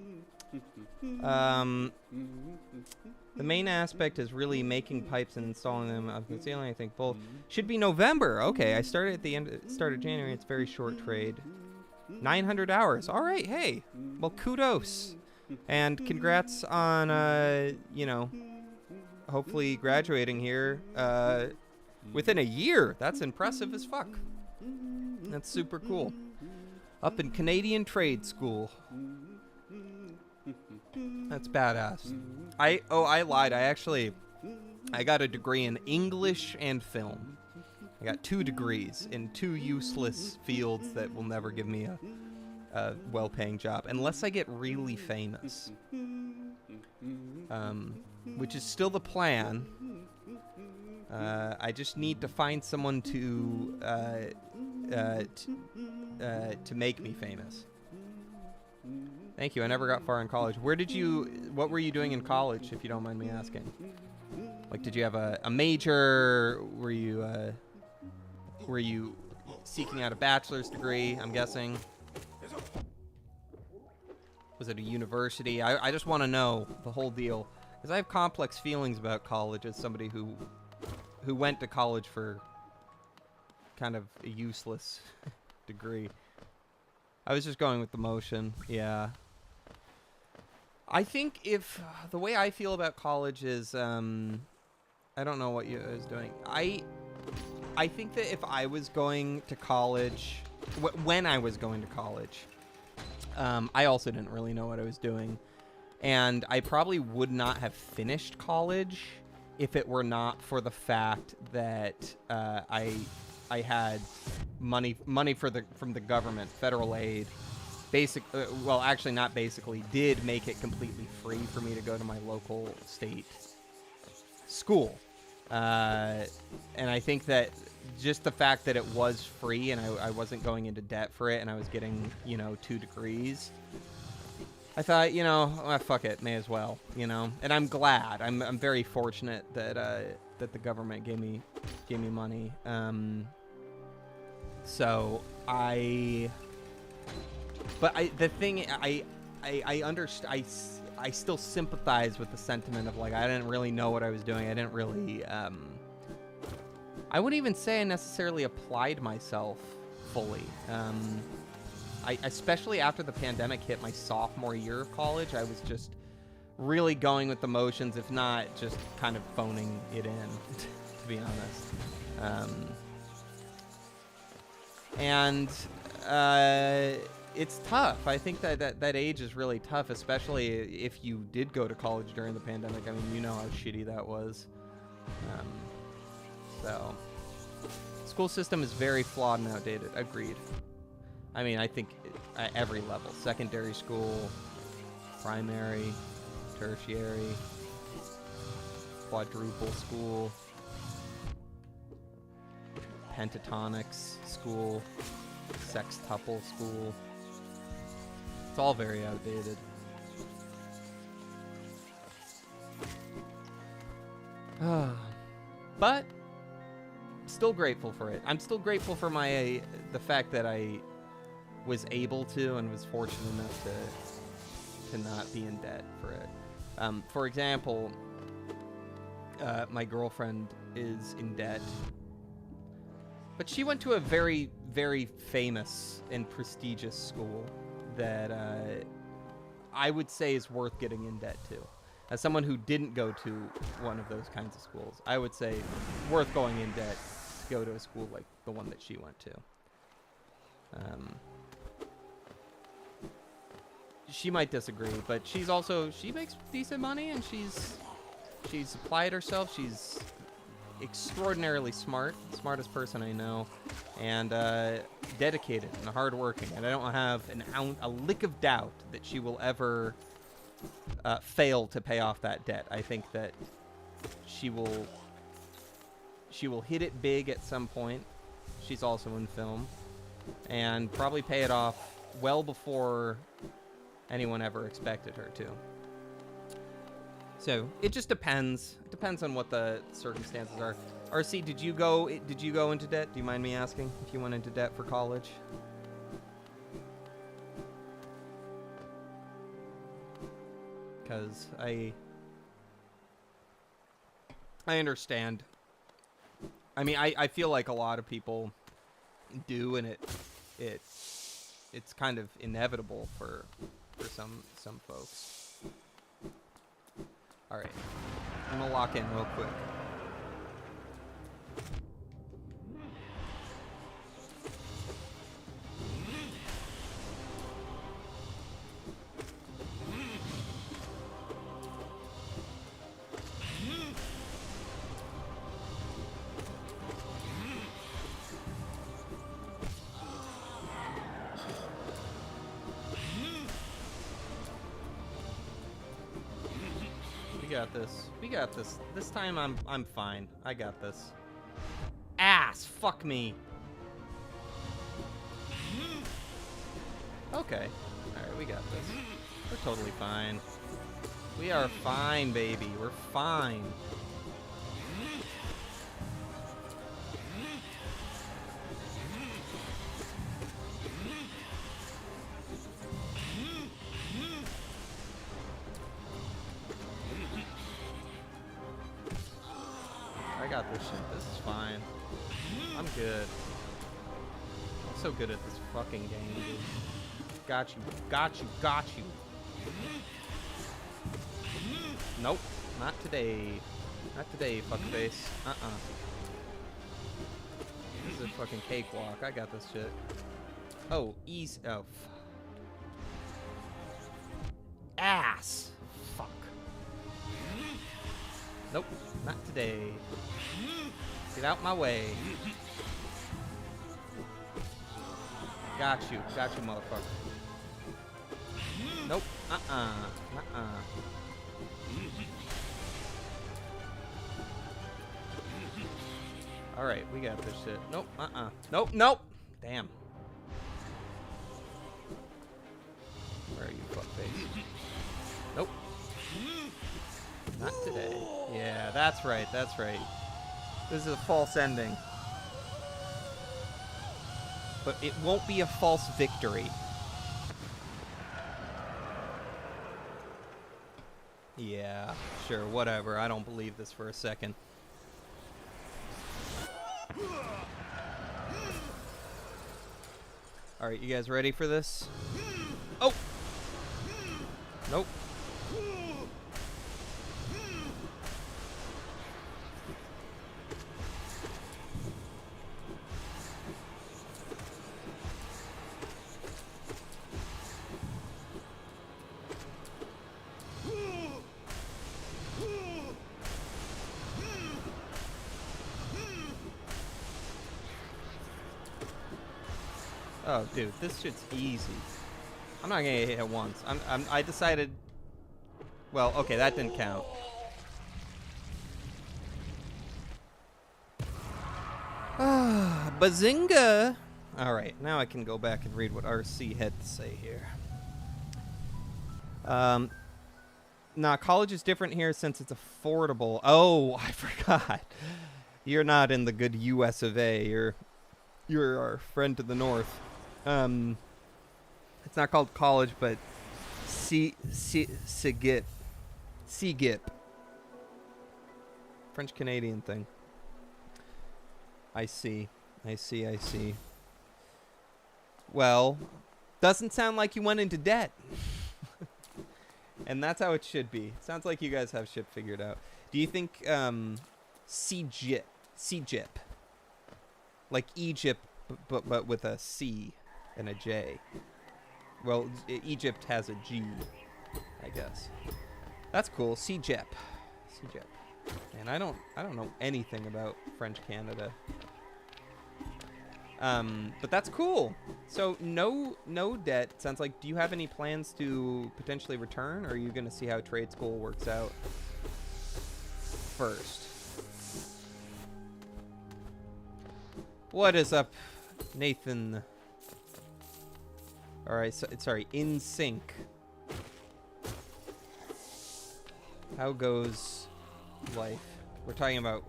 The main aspect is really making pipes and installing them up in the ceiling. I think both should be November. Okay, I started at the start of January. It's very short trade. 900 hours. All right, hey. Well, kudos. And congrats on, you know, hopefully graduating here within a year. That's impressive as fuck. That's super cool. Up in Canadian Trade School. That's badass. I lied. I got a degree in English and film. I got 2 degrees in 2 useless fields that will never give me a well-paying job unless I get really famous. which is still the plan. I just need to find someone to make me famous. Thank you. I never got far in college. What were you doing in college, if you don't mind me asking? Like, did you have a major? Were you seeking out a bachelor's degree, I'm guessing? Was it a university? I just want to know the whole deal. Because I have complex feelings about college as somebody who went to college for kind of a useless degree. I was just going with the motion, yeah. I think if the way I feel about college is, I don't know what I was doing. I think that if I was going to college, when I was going to college, I also didn't really know what I was doing. And I probably would not have finished college if it were not for the fact that I had money from the government, federal aid. Well, actually not basically, did make it completely free for me to go to my local state school. And I think that just the fact that it was free and I wasn't going into debt for it and I was getting, 2 degrees, I thought, fuck it, may as well, And I'm glad. I'm very fortunate that that the government gave me money. I still sympathize with the sentiment of, like, I didn't really know what I was doing. I didn't really, I wouldn't even say I necessarily applied myself fully. Especially after the pandemic hit my sophomore year of college, I was just really going with the motions, if not just kind of phoning it in, to be honest. It's tough. I think that age is really tough, especially if you did go to college during the pandemic. I mean, you know how shitty that was. So, school system is very flawed and outdated. Agreed. I mean, I think at every level. Secondary school, primary, tertiary, quadruple school, pentatonics school, sextuple school. It's all very outdated. But still grateful for it. I'm still grateful for the fact that I was able to and was fortunate enough to not be in debt for it. For example, my girlfriend is in debt, but she went to a very, very famous and prestigious school that I would say is worth getting in debt to. As someone who didn't go to one of those kinds of schools, I would say worth going in debt to go to a school like the one that she went to. She might disagree, but she makes decent money, and she's applied herself. She's extraordinarily smartest person I know, and dedicated and hardworking. And I don't have a lick of doubt that she will ever fail to pay off that debt. I think that she will hit it big at some point. She's also in film, and probably pay it off well before anyone ever expected her to. So it just depends. It depends on what the circumstances are. RC, did you go into debt? Do you mind me asking if you went into debt for college? Because I understand. I mean, I feel like a lot of people do, and it's kind of inevitable for some folks. All right, I'm gonna lock in real quick. got this. We got this. This time I'm fine. I got this. Ass, fuck me. Okay. Alright, we got this. We're totally fine. We are fine, baby. We're fine. I got this shit. This is fine. I'm good. I'm so good at this fucking game, dude. Got you. Got you. Got you. Nope. Not today. Not today, fuckface. This is a fucking cakewalk. I got this shit. Oh, easy. Oh, fuck. Ass. Fuck. Nope. Not today. Get out my way. Got you. Got you, motherfucker. Nope. Alright, we got this shit. Nope. Nope. Nope. Damn. Where are you, fuckface? Nope. Not today. Yeah, that's right. That's right. This is a false ending. But it won't be a false victory. Yeah, sure, whatever. I don't believe this for a second. Alright, you guys ready for this? Oh! Nope. Oh, dude, this shit's easy. I'm not gonna get hit once. I decided. Well, okay, that didn't count. Ah, bazinga! All right, now I can go back and read what RC had to say here. Nah, college is different here since it's affordable. Oh, I forgot. You're not in the good U.S. of A. You're our friend to the north. It's not called college, but CGIP. French Canadian thing. I see. Well, doesn't sound like you went into debt. And that's how it should be. Sounds like you guys have shit figured out. Do you think CGIP, like Egypt, but with a C and a J? Well, Egypt has a G, I guess. That's cool. CGIP. And I don't know anything about French Canada. But that's cool. So no debt. Sounds like, do you have any plans to potentially return, or are you going to see how trade school works out first? What is up, Nathan? All right, so, sorry, in sync. How goes life? We're talking about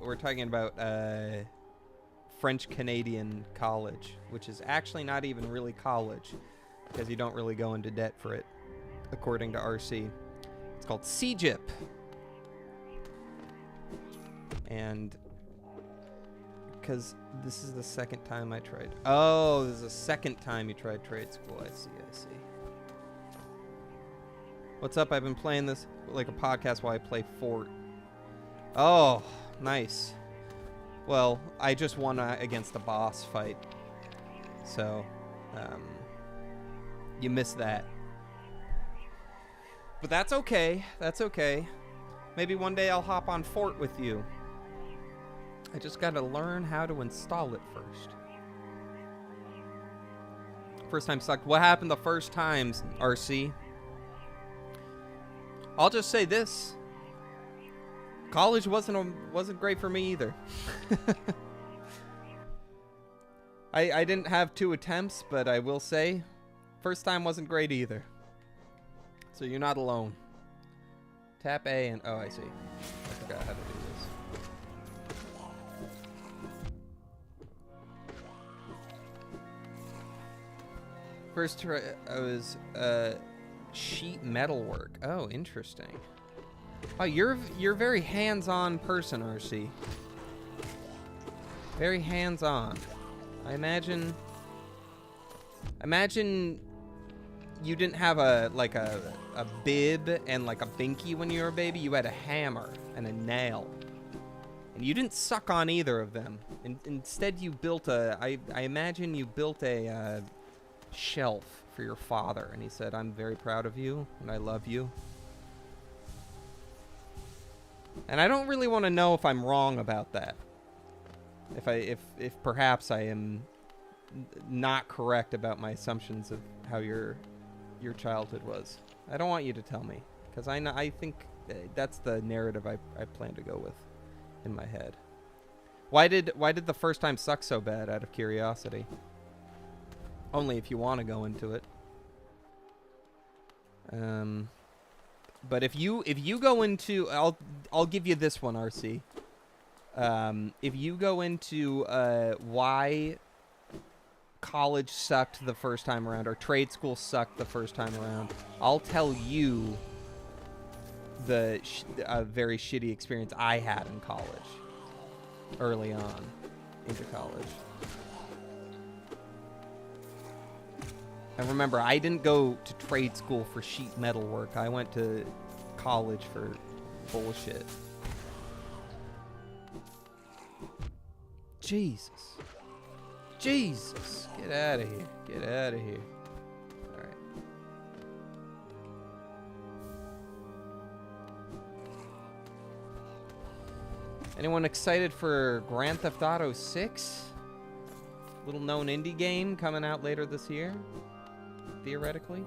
French Canadian college, which is actually not even really college because you don't really go into debt for it, according to RC. It's called CGIP. And because this is the second time I tried. Oh, this is the second time you tried trade school. I see. What's up? I've been playing this like a podcast while I play Fort. Oh, nice. Well, I just won against a boss fight. So, you missed that. But that's okay. That's okay. Maybe one day I'll hop on Fort with you. I just gotta learn how to install it first. First time sucked. What happened the first times, RC? I'll just say this. College wasn't great for me either. I didn't have 2 attempts, but I will say, first time wasn't great either. So you're not alone. Tap A and oh, I see. I forgot how to do this. First try was sheet metal work. Oh, interesting. Oh, you're a very hands-on person, RC. Very hands-on. I imagine you didn't have a bib and like a binky when you were a baby. You had a hammer and a nail. And you didn't suck on either of them. Instead, you built I imagine you built a shelf for your father. And he said, I'm very proud of you and I love you. And I don't really want to know if I'm wrong about that. If perhaps I am not correct about my assumptions of how your childhood was. I don't want you to tell me, because I think that's the narrative I plan to go with in my head. Why did the first time suck so bad, out of curiosity? Only if you want to go into it. But if you go into, I'll give you this one, RC. If you go into why college sucked the first time around, or trade school sucked the first time around, I'll tell you the very shitty experience I had in college, early on into college. And remember, I didn't go to trade school for sheet metal work. I went to college for bullshit. Jesus. Jesus. Get out of here. Get out of here. Alright. Anyone excited for Grand Theft Auto 6? Little known indie game coming out later this year. Theoretically.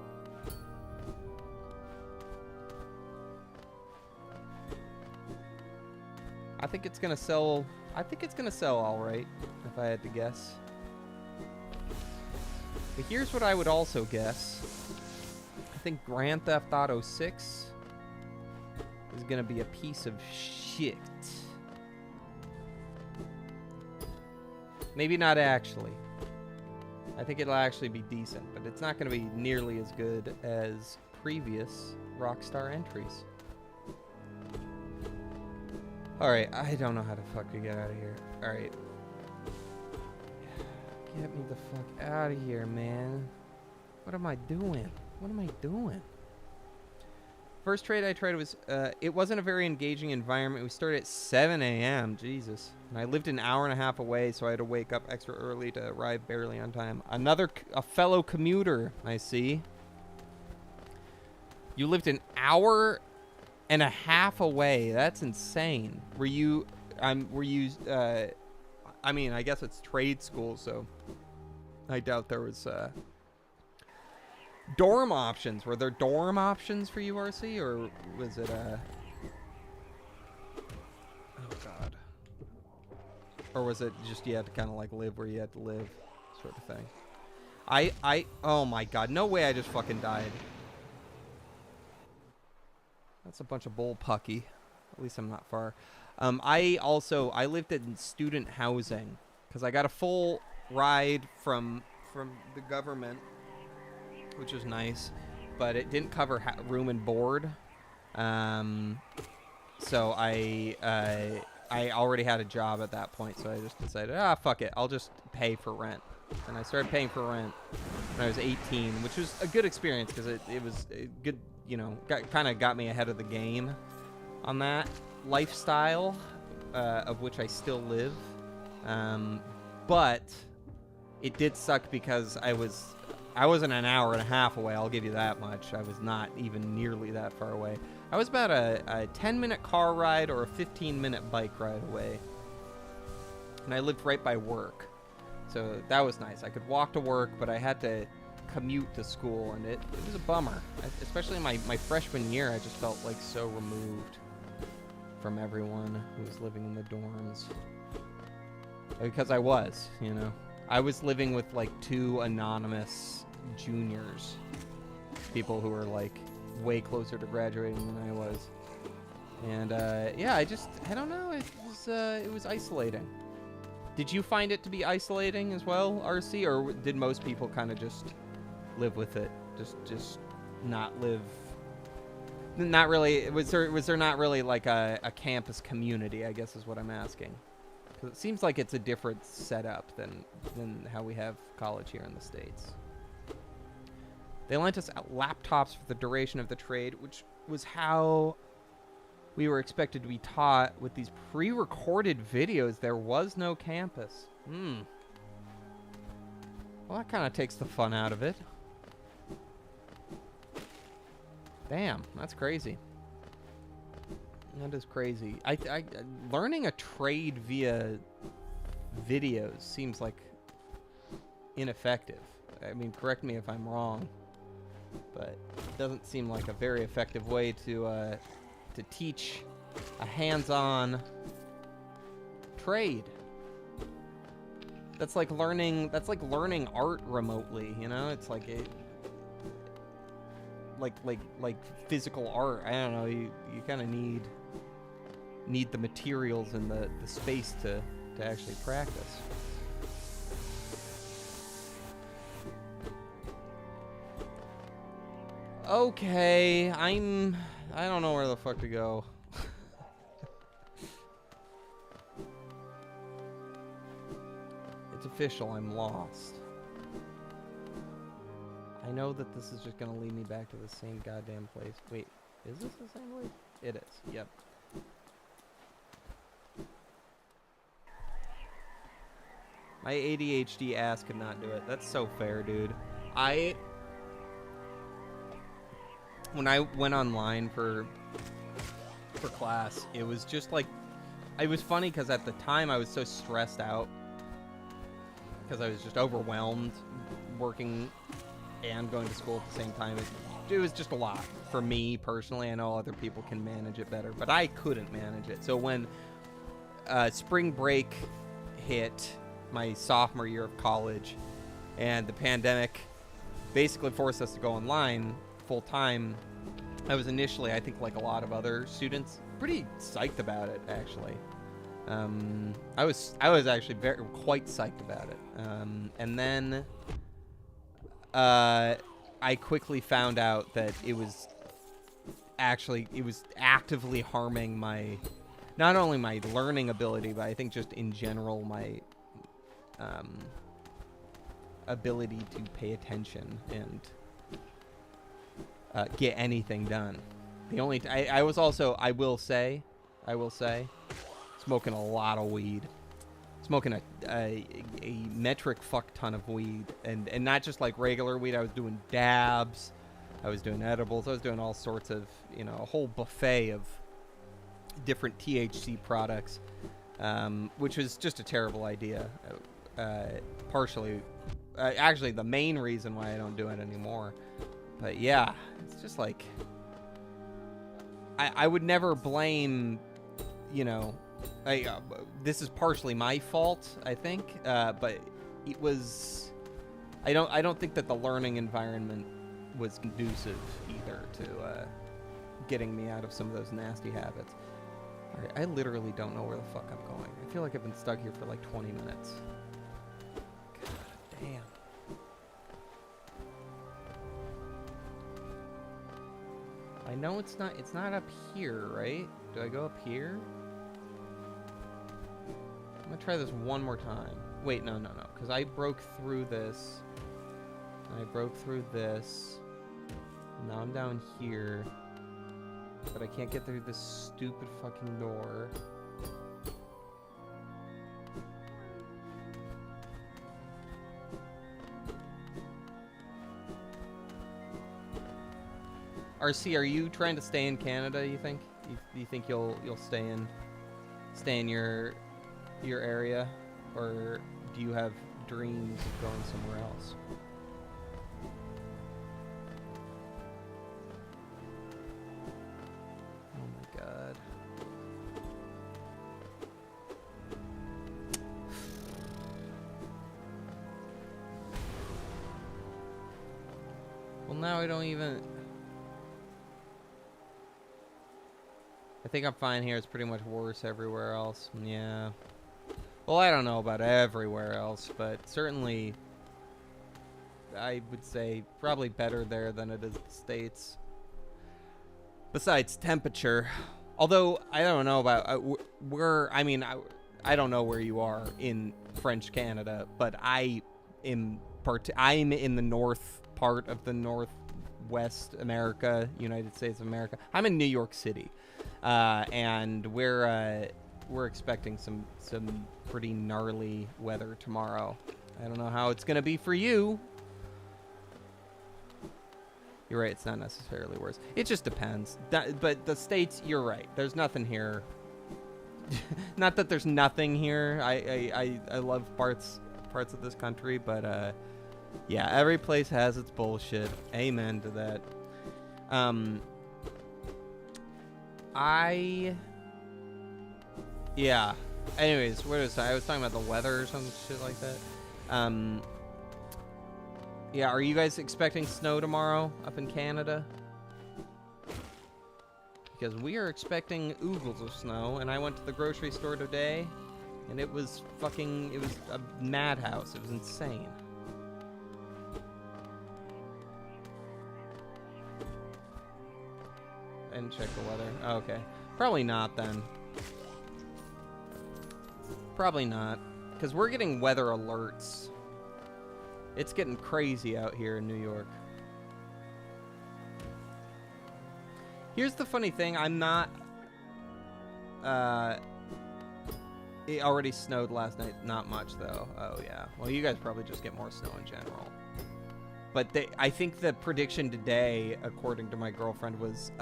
I think it's gonna sell. I think it's gonna sell all right, if I had to guess. But here's what I would also guess. I think Grand Theft Auto 6 is gonna be a piece of shit. Maybe not actually. I think it'll actually be decent, but it's not going to be nearly as good as previous Rockstar entries. Alright, I don't know how to fucking get out of here. Alright. Get me the fuck out of here, man. What am I doing? What am I doing? First trade I tried was, it wasn't a very engaging environment. We started at 7 a.m. Jesus. And I lived an hour and a half away, so I had to wake up extra early to arrive barely on time. A fellow commuter, I see. You lived an hour and a half away. That's insane. Were you, I mean, I guess it's trade school, so I doubt there was, dorm options. Were there dorm options for you, RC, or was it oh god, or was it just you had to kind of like live where you had to live, sort of thing? Oh my god, no way I just fucking died. That's a bunch of bull pucky. At least I'm not far. I lived in student housing because I got a full ride from the government, which was nice, but it didn't cover room and board. So I already had a job at that point, so I just decided, fuck it, I'll just pay for rent. And I started paying for rent when I was 18, which was a good experience because it was a good, you know, kind of got me ahead of the game on that lifestyle, of which I still live. But it did suck because I wasn't an hour and a half away, I'll give you that much. I was not even nearly that far away. I was about a 10-minute car ride or a 15-minute bike ride away. And I lived right by work. So that was nice. I could walk to work, but I had to commute to school, and it was a bummer. Especially in my freshman year, I just felt like so removed from everyone who was living in the dorms. Because I was, you know. I was living with, like, 2 anonymous juniors. People who were, like, way closer to graduating than I was. And, yeah, I don't know. It was isolating. Did you find it to be isolating as well, RC? Or did most people kind of just live with it? Just not live... Not really... Was there not really, like, a campus community, I guess is what I'm asking. Because it seems like it's a different setup than how we have college here in the States. They lent us laptops for the duration of the trade, which was how we were expected to be taught with these pre-recorded videos. There was no campus. Well, that kind of takes the fun out of it. Damn, that's crazy. That is crazy. Learning a trade via videos seems like ineffective. I mean, correct me if I'm wrong, but it doesn't seem like a very effective way to teach a hands-on trade. That's like learning art remotely, you know? It's like like physical art. I don't know, you kind of need the materials and the space to actually practice. Okay, I don't know where the fuck to go. It's official, I'm lost. I know that this is just gonna lead me back to the same goddamn place. Wait, is this the same place? It is, yep. My ADHD ass could not do it. That's so fair, dude. When I went online for class, it was just like, it was funny because at the time I was so stressed out because I was just overwhelmed working and going to school at the same time. It was just a lot for me personally. I know other people can manage it better, but I couldn't manage it. So when spring break hit my sophomore year of college and the pandemic basically forced us to go online full time, I was initially, I think like a lot of other students, pretty psyched about it actually. I was actually quite psyched about it. And then I quickly found out that it was actively harming my, not only my learning ability, but I think just in general my ability to pay attention and get anything done. The only I was also, I will say, smoking a lot of weed, smoking a metric fuck ton of weed, and not just like regular weed. I was doing dabs, I was doing edibles, I was doing all sorts of, you know, a whole buffet of different THC products, which was just a terrible idea. Partially, actually the main reason why I don't do it anymore. But yeah, it's just like, I would never blame, you know, this is partially my fault, I think, but it was, I don't think that the learning environment was conducive either to getting me out of some of those nasty habits. All right, I literally don't know where the fuck I'm going. I feel like I've been stuck here for like 20 minutes. God damn. I know it's not up here, right? Do I go up here? I'm gonna try this one more time. Wait, no, because I broke through this. And I broke through this. Now I'm down here. But I can't get through this stupid fucking door. RC, are you trying to stay in Canada, you think? You think you'll stay in your area, or do you have dreams of going somewhere else? Oh my god. Well, now I don't even... I think I'm fine here. It's pretty much worse everywhere else. Yeah. Well, I don't know about everywhere else, but certainly I would say probably better there than it is in the States. Besides temperature. Although, I don't know about where, I mean, I don't know where you are in French Canada, but I'm in the north part of the Northwest America, United States of America. I'm in New York City. And we're expecting some pretty gnarly weather tomorrow. I don't know how it's gonna be for you. You're right, it's not necessarily worse. It just depends. But the States, you're right. There's nothing here. Not that there's nothing here. I love parts of this country, but yeah, every place has its bullshit. Amen to that. Yeah. Anyways, what was I was talking about the weather or some shit like that. Yeah, are you guys expecting snow tomorrow up in Canada? Because we are expecting oogles of snow, and I went to the grocery store today, and it was a madhouse. It was insane. I didn't check the weather. Oh, okay. Probably not then. Probably not. Because we're getting weather alerts. It's getting crazy out here in New York. Here's the funny thing. I'm not... it already snowed last night. Not much, though. Oh, yeah. Well, you guys probably just get more snow in general. But I think the prediction today, according to my girlfriend, was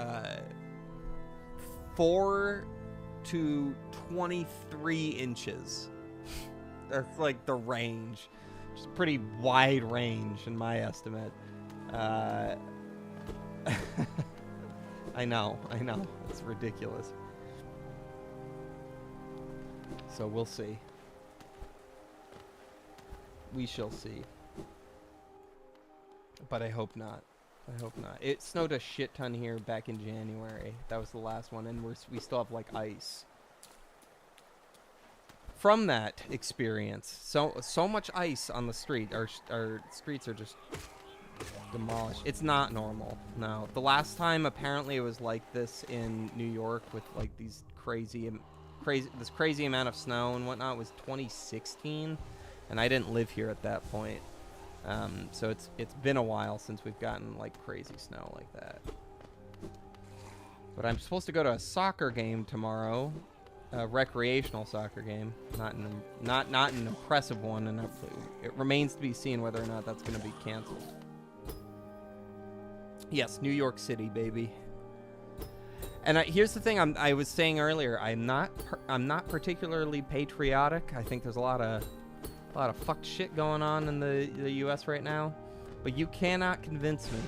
4 to 23 inches. That's like the range. It's a pretty wide range in my estimate. I know. It's ridiculous. So we'll see. We shall see. But I hope not. I hope not. It snowed a shit ton here back in January. That was the last one, and we still have like ice. From that experience, so much ice on the street. Our streets are just demolished. It's not normal. No. The last time apparently it was like this in New York with like these crazy amount of snow and whatnot was 2016, and I didn't live here at that point. So it's been a while since we've gotten like crazy snow like that. But I'm supposed to go to a soccer game tomorrow, a recreational soccer game, not an impressive one, and it remains to be seen whether or not that's going to be canceled. Yes, New York City, baby. And here's the thing I was saying earlier. I'm not particularly patriotic. I think there's a lot of fucked shit going on in the U.S. right now. But you cannot convince me,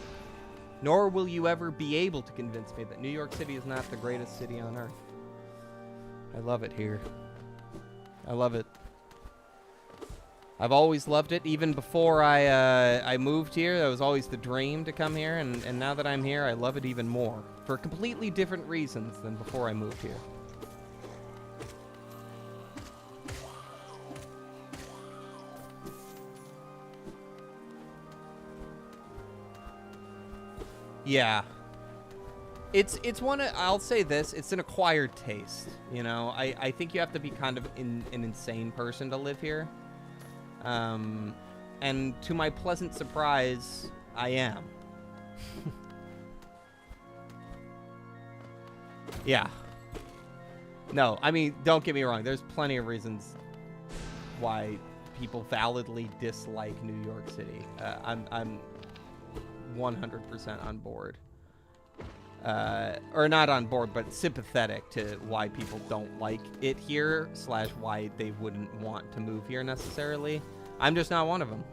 nor will you ever be able to convince me that New York City is not the greatest city on earth. I love it here. I love it. I've always loved it. Even before I moved here, that was always the dream to come here. And now that I'm here, I love it even more. For completely different reasons than before I moved here. Yeah. It's one of, I'll say this, it's an acquired taste, you know. I think you have to be kind of an insane person to live here. And to my pleasant surprise, I am. Yeah. No, I mean, don't get me wrong. There's plenty of reasons why people validly dislike New York City. I'm 100% on board. Or not on board, but sympathetic to why people don't like it here, / why they wouldn't want to move here necessarily. I'm just not one of them.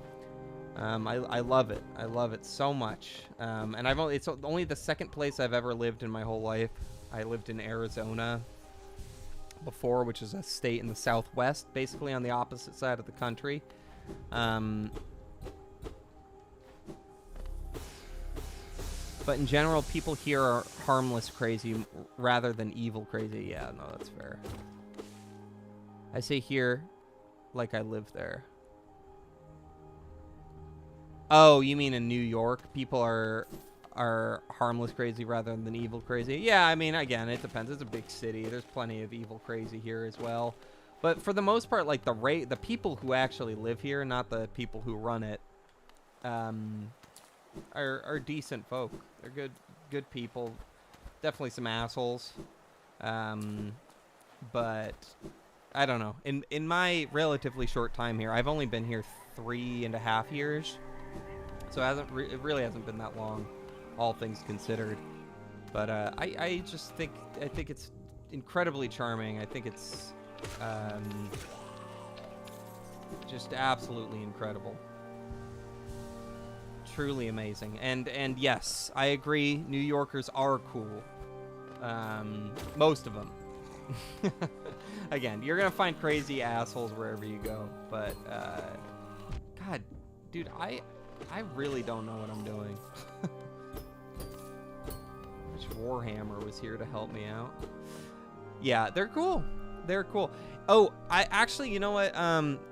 I love it. I love it so much. And it's only the second place I've ever lived in my whole life. I lived in Arizona before, which is a state in the Southwest, basically on the opposite side of the country. But in general, people here are harmless crazy rather than evil crazy. Yeah, no, that's fair. I say here like I live there. Oh, you mean in New York? People are harmless crazy rather than evil crazy? Yeah, I mean, again, it depends. It's a big city. There's plenty of evil crazy here as well. But for the most part, like the people who actually live here, not the people who run it, are decent folk. They're good people. Definitely some assholes. But I don't know. In my relatively short time here, I've only been here 3.5 years. So it really hasn't been that long, all things considered. But I think it's incredibly charming. I think it's just absolutely incredible. Truly amazing. And yes, I agree, New Yorkers are cool. Most of them. Again, you're gonna find crazy assholes wherever you go, but God, dude, I really don't know what I'm doing. Wish Warhammer was here to help me out. Yeah, they're cool. They're cool. Oh, I actually, you know what?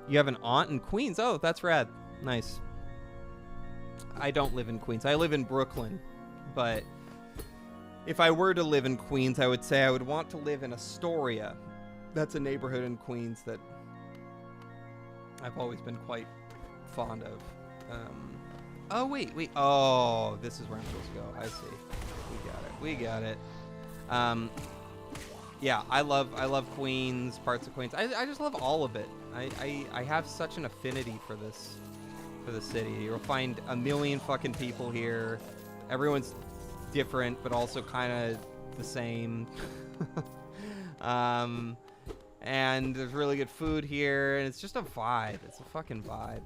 You have an aunt in Queens. Oh, that's rad. Nice. I don't live in Queens. I live in Brooklyn. But if I were to live in Queens, I would say I would want to live in Astoria. That's a neighborhood in Queens that I've always been quite fond of. Oh, wait. Oh, this is where I'm supposed to go. I see. We got it. Yeah, I love Queens, parts of Queens. I just love all of it. I have such an affinity for the city. You'll find a million fucking people here. Everyone's different, but also kind of the same. And there's really good food here, and it's just a vibe. It's a fucking vibe.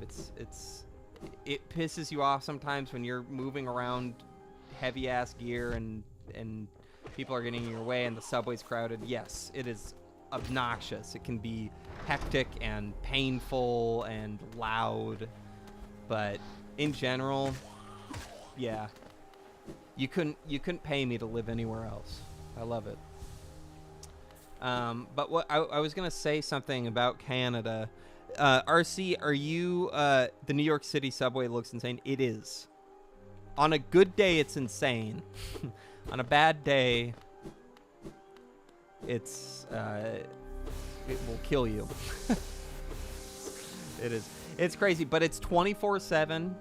It pisses you off sometimes when you're moving around heavy ass gear and people are getting in your way and the subway's crowded. Yes, it is obnoxious. It can be hectic and painful and loud, but in general, yeah, you couldn't pay me to live anywhere else. I love it. But what I was gonna say something about Canada. RC, are you the New York City subway looks insane? It is. On a good day, it's insane. On a bad day, it will kill you. It is. It's crazy, but it's 24/7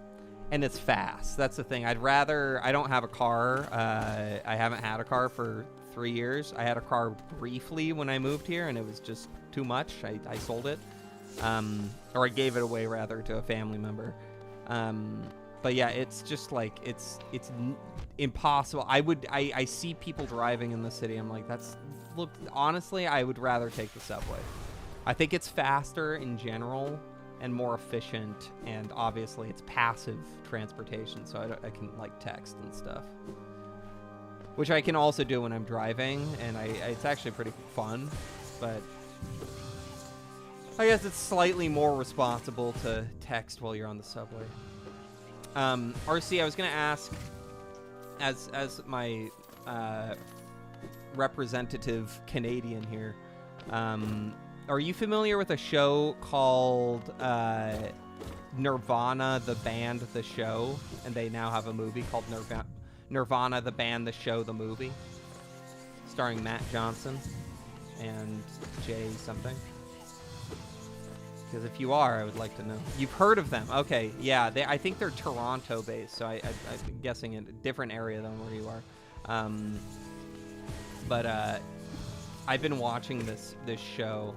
and it's fast. That's the thing. I don't have a car. I haven't had a car for 3 years. I had a car briefly when I moved here, and it was just too much. I sold it. Or I gave it away rather to a family member. But yeah, it's just like it's impossible. I see people driving in the city. I'm like, look, honestly, I would rather take the subway. I think it's faster in general and more efficient, and obviously it's passive transportation, so I can like text and stuff, which I can also do when I'm driving, and it's actually pretty fun, but I guess it's slightly more responsible to text while you're on the subway. RC, I was gonna ask, as my representative Canadian here, are you familiar with a show called Nirvana, the band, the show? And they now have a movie called Nirvana, the band, the show, the movie, starring Matt Johnson and Jay something. Because if you are, I would like to know. You've heard of them. Okay, yeah. I think they're Toronto-based, so I'm guessing in a different area than where you are. But I've been watching this show.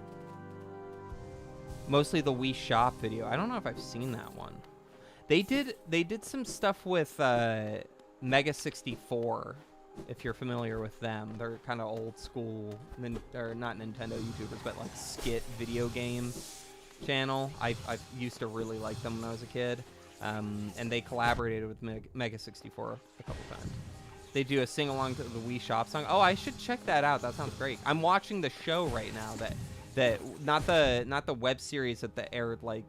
Mostly the Wii Shop video. I don't know if I've seen that one. They did some stuff with Mega 64, if you're familiar with them. They're kind of old school, they're not Nintendo YouTubers, but like skit video game channel. I used to really like them when I was a kid, and they collaborated with Mega 64 a couple times. They do a sing-along to the Wii Shop song. Oh, I should check that out. That sounds great. I'm watching the show right now that not the web series that aired like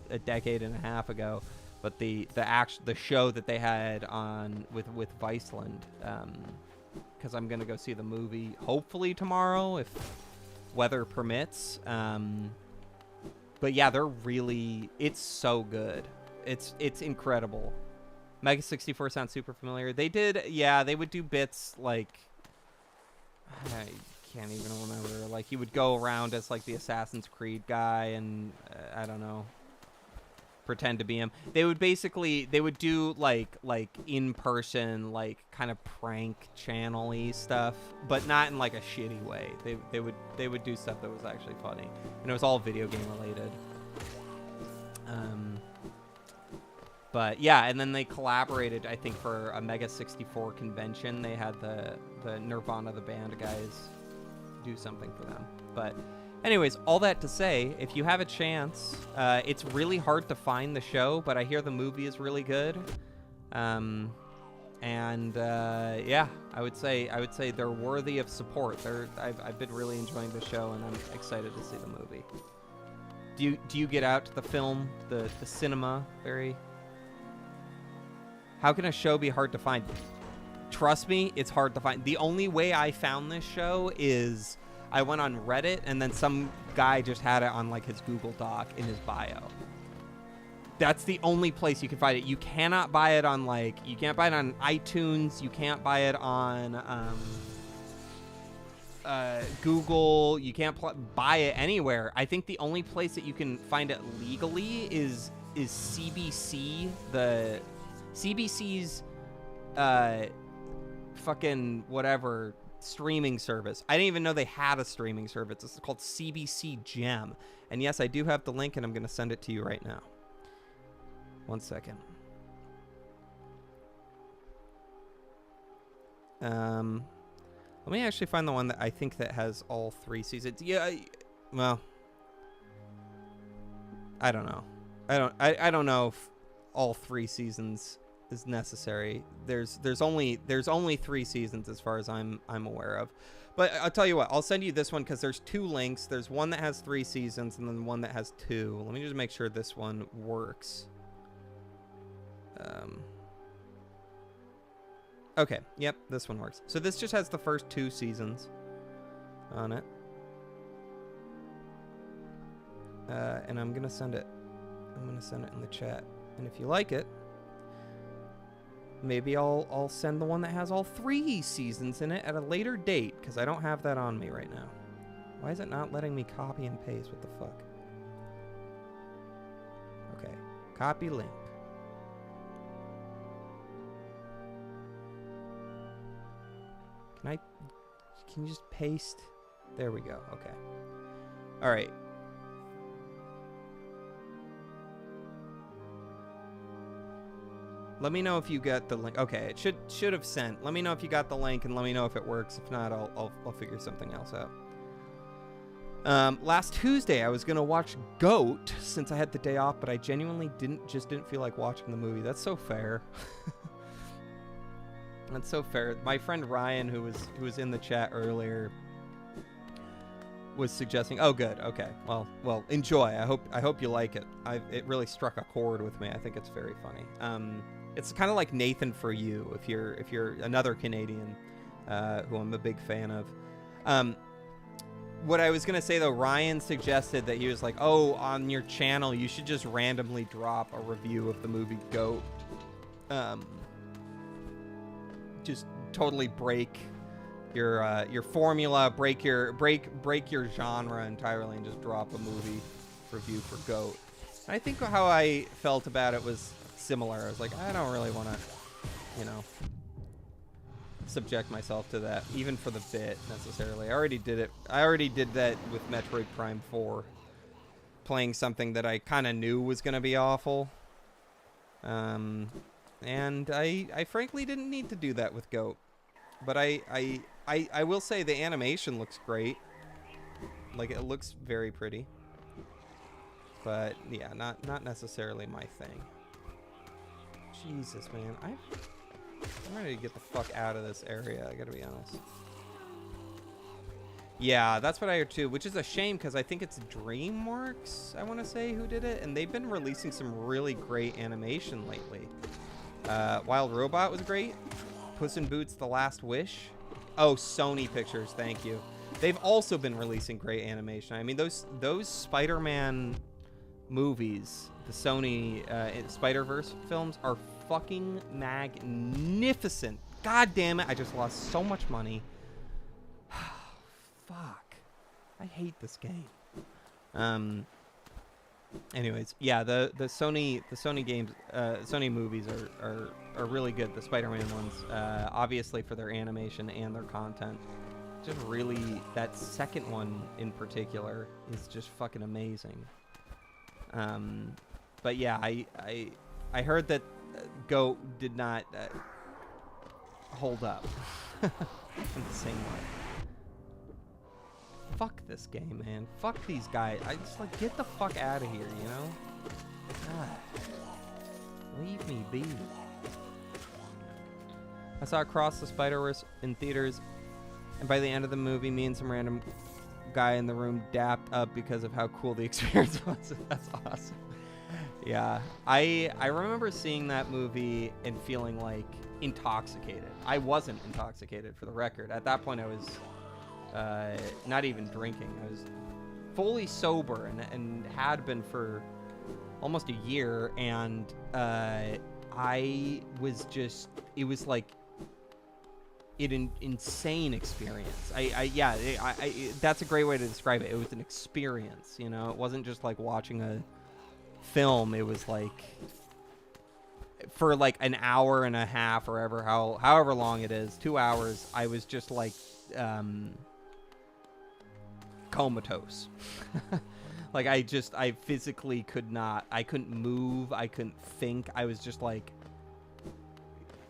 a decade and a half ago, but the show that they had on with Viceland, because I'm gonna go see the movie hopefully tomorrow if weather permits. But yeah, it's so good. It's incredible. Mega 64 sounds super familiar. They would do bits like, I can't even remember. Like, he would go around as like the Assassin's Creed guy, and I don't know, pretend to be him. They would do like in person, like kind of prank channel-y stuff, but not in like a shitty way. They would do stuff that was actually funny, and it was all video game related. But yeah, and then they collaborated, I think, for a Mega 64 convention. They had the Nirvana the band guys do something for them. But anyways, all that to say, if you have a chance, it's really hard to find the show, but I hear the movie is really good. Yeah, I would say they're worthy of support. I've been really enjoying the show, and I'm excited to see the movie. Do you get out to the film, the cinema, Barry? How can a show be hard to find? Trust me, it's hard to find. The only way I found this show is I went on Reddit, and then some guy just had it on like his Google Doc in his bio. That's the only place you can find it. You cannot buy it on you can't buy it on iTunes. You can't buy it on Google. You can't buy it anywhere. I think the only place that you can find it legally is CBC, CBC's fucking whatever streaming service. I didn't even know they had a streaming service. It's called CBC Gem. And yes, I do have the link, and I'm going to send it to you right now. 1 second. Let me actually find the one that I think that has all 3 seasons. Yeah, well, I don't know. I don't know if all 3 seasons is necessary. There's only 3 seasons as far as I'm aware of. But I'll tell you what, I'll send you this one because there's 2 links. There's one that has 3 seasons and then one that has 2. Let me just make sure this one works. Okay, yep, this one works. So this just has the first 2 seasons on it. And I'm gonna send it. I'm gonna send it in the chat. And if you like it, maybe I'll send the one that has all 3 seasons in it at a later date, because I don't have that on me right now. Why is it not letting me copy and paste? What the fuck? Okay, copy link. Can you just paste? There we go. Okay. All right. Let me know if you got the link. Okay, it should have sent. Let me know if you got the link, and let me know if it works. If not, I'll figure something else out. Last Tuesday, I was gonna watch Goat since I had the day off, but I genuinely didn't feel like watching the movie. That's so fair. That's so fair. My friend Ryan, who was in the chat earlier, was suggesting. Oh, good. Okay. Well, enjoy. I hope you like it. It really struck a chord with me. I think it's very funny. It's kind of like Nathan For You, if you're another Canadian, who I'm a big fan of. What I was gonna say though, Ryan suggested that he was like, oh, on your channel you should just randomly drop a review of the movie Goat. Just totally break your formula, break your genre entirely, and just drop a movie review for Goat. And I think how I felt about it was similar. I was like, I don't really want to, subject myself to that, even for the bit necessarily. I already did it. I already did that with Metroid Prime 4, playing something that I kind of knew was going to be awful. And I frankly didn't need to do that with Goat. But I will say the animation looks great. Like, it looks very pretty. But yeah, not necessarily my thing. Jesus, man. I'm ready to get the fuck out of this area, I gotta be honest. Yeah, that's what I heard too, which is a shame because I think it's DreamWorks, I want to say, who did it, and they've been releasing some really great animation lately. Wild Robot was great. Puss in Boots: The Last Wish. Oh, Sony Pictures, thank you. They've also been releasing great animation. I mean, those Spider-Man movies, the Sony Spider-Verse films, are fucking magnificent. God damn it, I just lost so much money. Fuck. I hate this game. Anyways, yeah, the Sony games, Sony movies are really good. The Spider-Man ones, obviously for their animation and their content. Just really, that second one in particular is just fucking amazing. But yeah, I heard that Go did not hold up in the same way. Fuck this game, man. Fuck these guys. I just like, get the fuck out of here, you know? God. Leave me be. I saw Across the Spider-Verse in theaters, and by the end of the movie, me and some random guy in the room dapped up because of how cool the experience was. That's awesome. Yeah. I remember seeing that movie and feeling like intoxicated. I wasn't intoxicated, for the record. At that point, I was not even drinking. I was fully sober and had been for almost a year, and I was just, it was like an insane experience. Yeah, that's a great way to describe it. It was an experience, you know? It wasn't just like watching a film. It was like, for like an hour and a half or however long it is, 2 hours, I was just like comatose. Like I physically I couldn't move, I couldn't think. I was just like,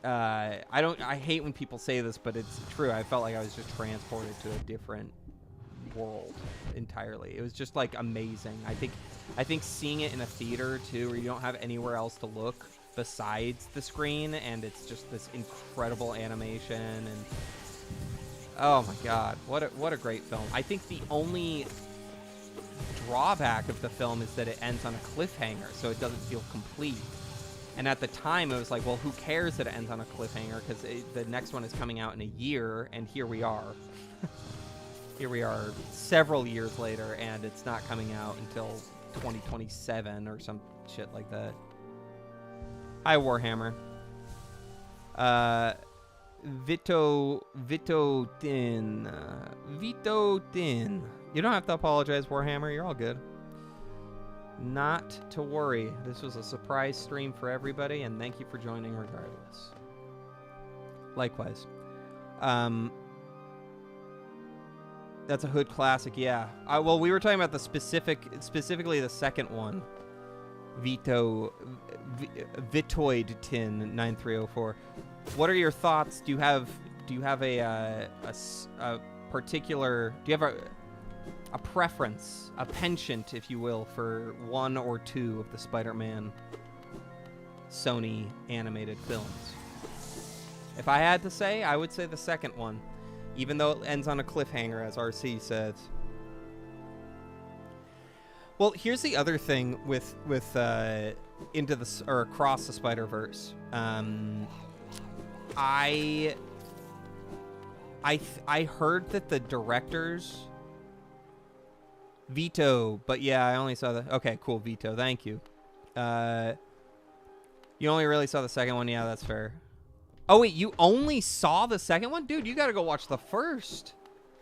I hate when people say this, but it's true. I felt like I was just transported to a different world entirely. It was just like amazing. I think seeing it in a theater too, where you don't have anywhere else to look besides the screen, and it's just this incredible animation, and oh my god, what a great film. I think the only drawback of the film is that it ends on a cliffhanger, so it doesn't feel complete. And at the time, it was like, well, who cares that it ends on a cliffhanger, because the next one is coming out in a year, and here we are. Here we are several years later, and it's not coming out until 2027 or some shit like that. Hi, Warhammer. Vito Din. You don't have to apologize, Warhammer. You're all good. Not to worry. This was a surprise stream for everybody, and thank you for joining regardless. Likewise. That's a Hood classic, yeah. Well, we were talking about the specifically the second one. Vitoid Tin 9304. What are your thoughts? Do you have a particular? Do you have a preference, a penchant, if you will, for one or two of the Spider-Man Sony animated films? If I had to say, I would say the second one, even though it ends on a cliffhanger, as RC says. Well, here's the other thing with Into the or Across the Spider-Verse. I heard that the directors Vito, but yeah, I only saw the. Okay, cool, Vito. Thank you. You only really saw the second one. Yeah, that's fair. Oh wait, you only saw the second one, dude? You gotta go watch the first.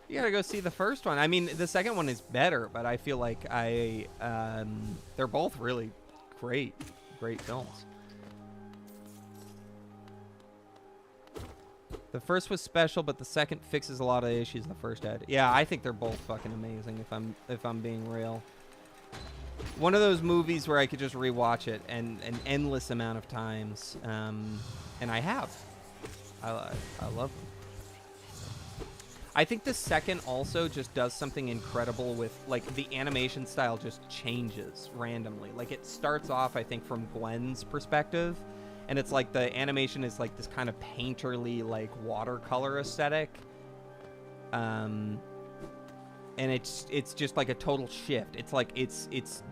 You gotta go see the first one. I mean, the second one is better, but I feel like they're both really great films. The first was special, but the second fixes a lot of the issues the first had. Yeah, I think they're both fucking amazing, if I'm being real. One of those movies where I could just rewatch it and an endless amount of times, and I have. I love them. I think the second also just does something incredible with, like, the animation style just changes randomly. Like, it starts off, I think, from Gwen's perspective, and it's like the animation is like this kind of painterly, like, watercolor aesthetic. and it's just like a total shift. It's like it's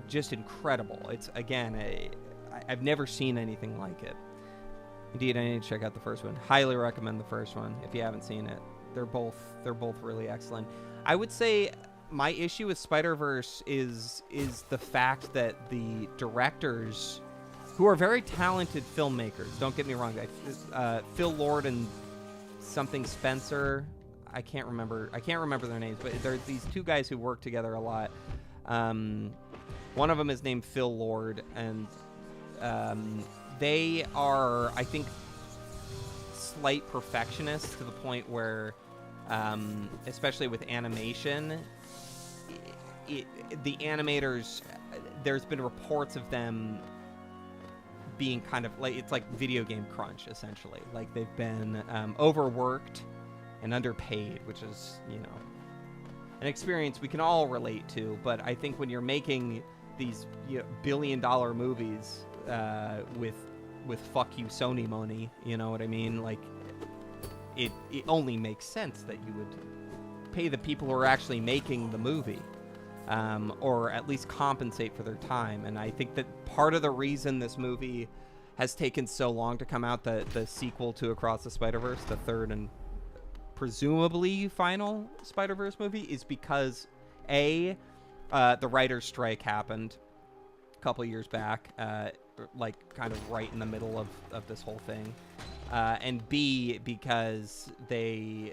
just incredible. It's again, I've never seen anything like it. Indeed, I need to check out the first one. Highly recommend the first one if you haven't seen it. They're both really excellent. I would say my issue with Spider-Verse is the fact that the directors, who are very talented filmmakers, don't get me wrong, Phil Lord and something Spencer, I can't remember their names, but there are these two guys who work together a lot. One of them is named Phil Lord, and they are, I think, slight perfectionists to the point where, especially with animation, the animators, there's been reports of them being kind of like, it's like video game crunch, essentially. Like they've been overworked and underpaid, which is, you know, an experience we can all relate to. But I think when you're making these, you know, billion-dollar movies with fuck you Sony money, you know what I mean? Like it only makes sense that you would pay the people who are actually making the movie, or at least compensate for their time. And I think that part of the reason this movie has taken so long to come out, the sequel to Across the Spider-Verse, the third and presumably final Spider-Verse movie, is because the writer's strike happened a couple years back, like kind of right in the middle of this whole thing, and B, because the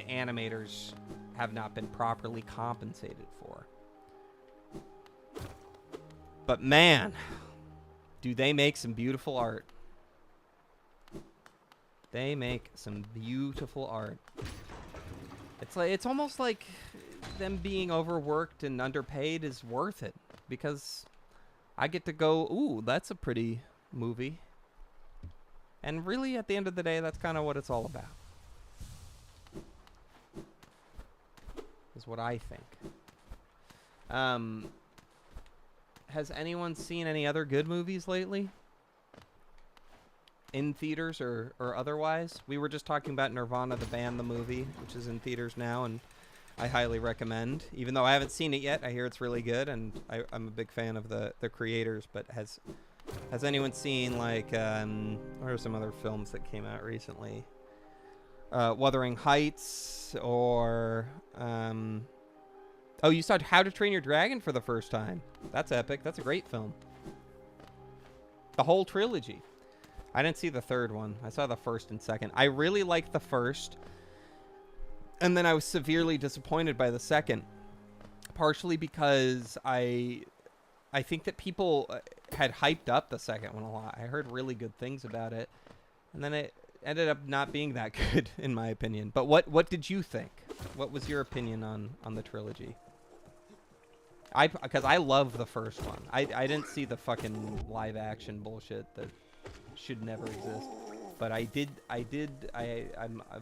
animators have not been properly compensated for. But man, do they make some beautiful art. They make some beautiful art. It's almost like them being overworked and underpaid is worth it, because I get to go, ooh, that's a pretty movie. And really, at the end of the day, that's kind of what it's all about. Is what I think. Has anyone seen any other good movies lately? In theaters or otherwise? We were just talking about Nirvana the band, the movie, which is in theaters now, and I highly recommend. Even though I haven't seen it yet, I hear it's really good, and I'm a big fan of the creators. But has anyone seen, like, what are some other films that came out recently? Wuthering Heights, or oh, you saw How to Train Your Dragon for the first time. That's epic. That's a great film. The whole trilogy. I didn't see the third one. I saw the first and second. I really liked the first, and then I was severely disappointed by the second, partially because I think that people had hyped up the second one a lot. I heard really good things about it, and then it ended up not being that good, in my opinion. But what did you think? What was your opinion on the trilogy? Because I love the first one. I didn't see the fucking live action bullshit that should never exist. But I've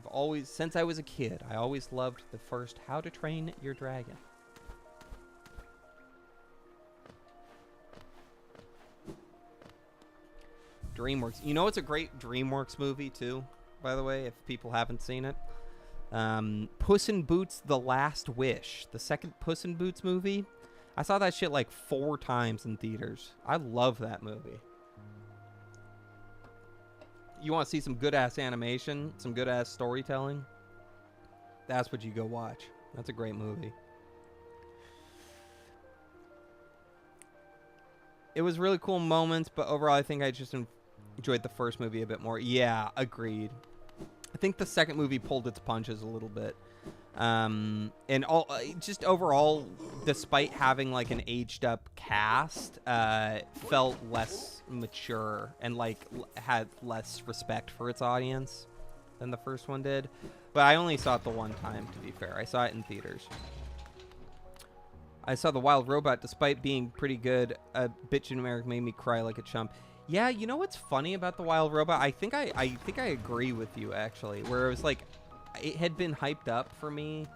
always, since I was a kid, I always loved the first How to Train Your Dragon. DreamWorks. You know it's a great DreamWorks movie too, by the way, if people haven't seen it? Puss in Boots: The Last Wish. The second Puss in Boots movie. I saw that shit like 4 times in theaters. I love that movie. You want to see some good-ass animation, some good-ass storytelling? That's what you go watch. That's a great movie. It was really cool moments, but overall I think I just enjoyed the first movie a bit more. Yeah, agreed. I think the second movie pulled its punches a little bit. And just overall, despite having like an aged up cast, felt less mature and like had less respect for its audience than the first one did. But I only saw it the one time, to be fair. I saw it in theaters. I saw The Wild Robot, despite being pretty good. A bitch in America made me cry like a chump. Yeah, you know what's funny about The Wild Robot? I think I agree with you, actually, where it was like, it had been hyped up for me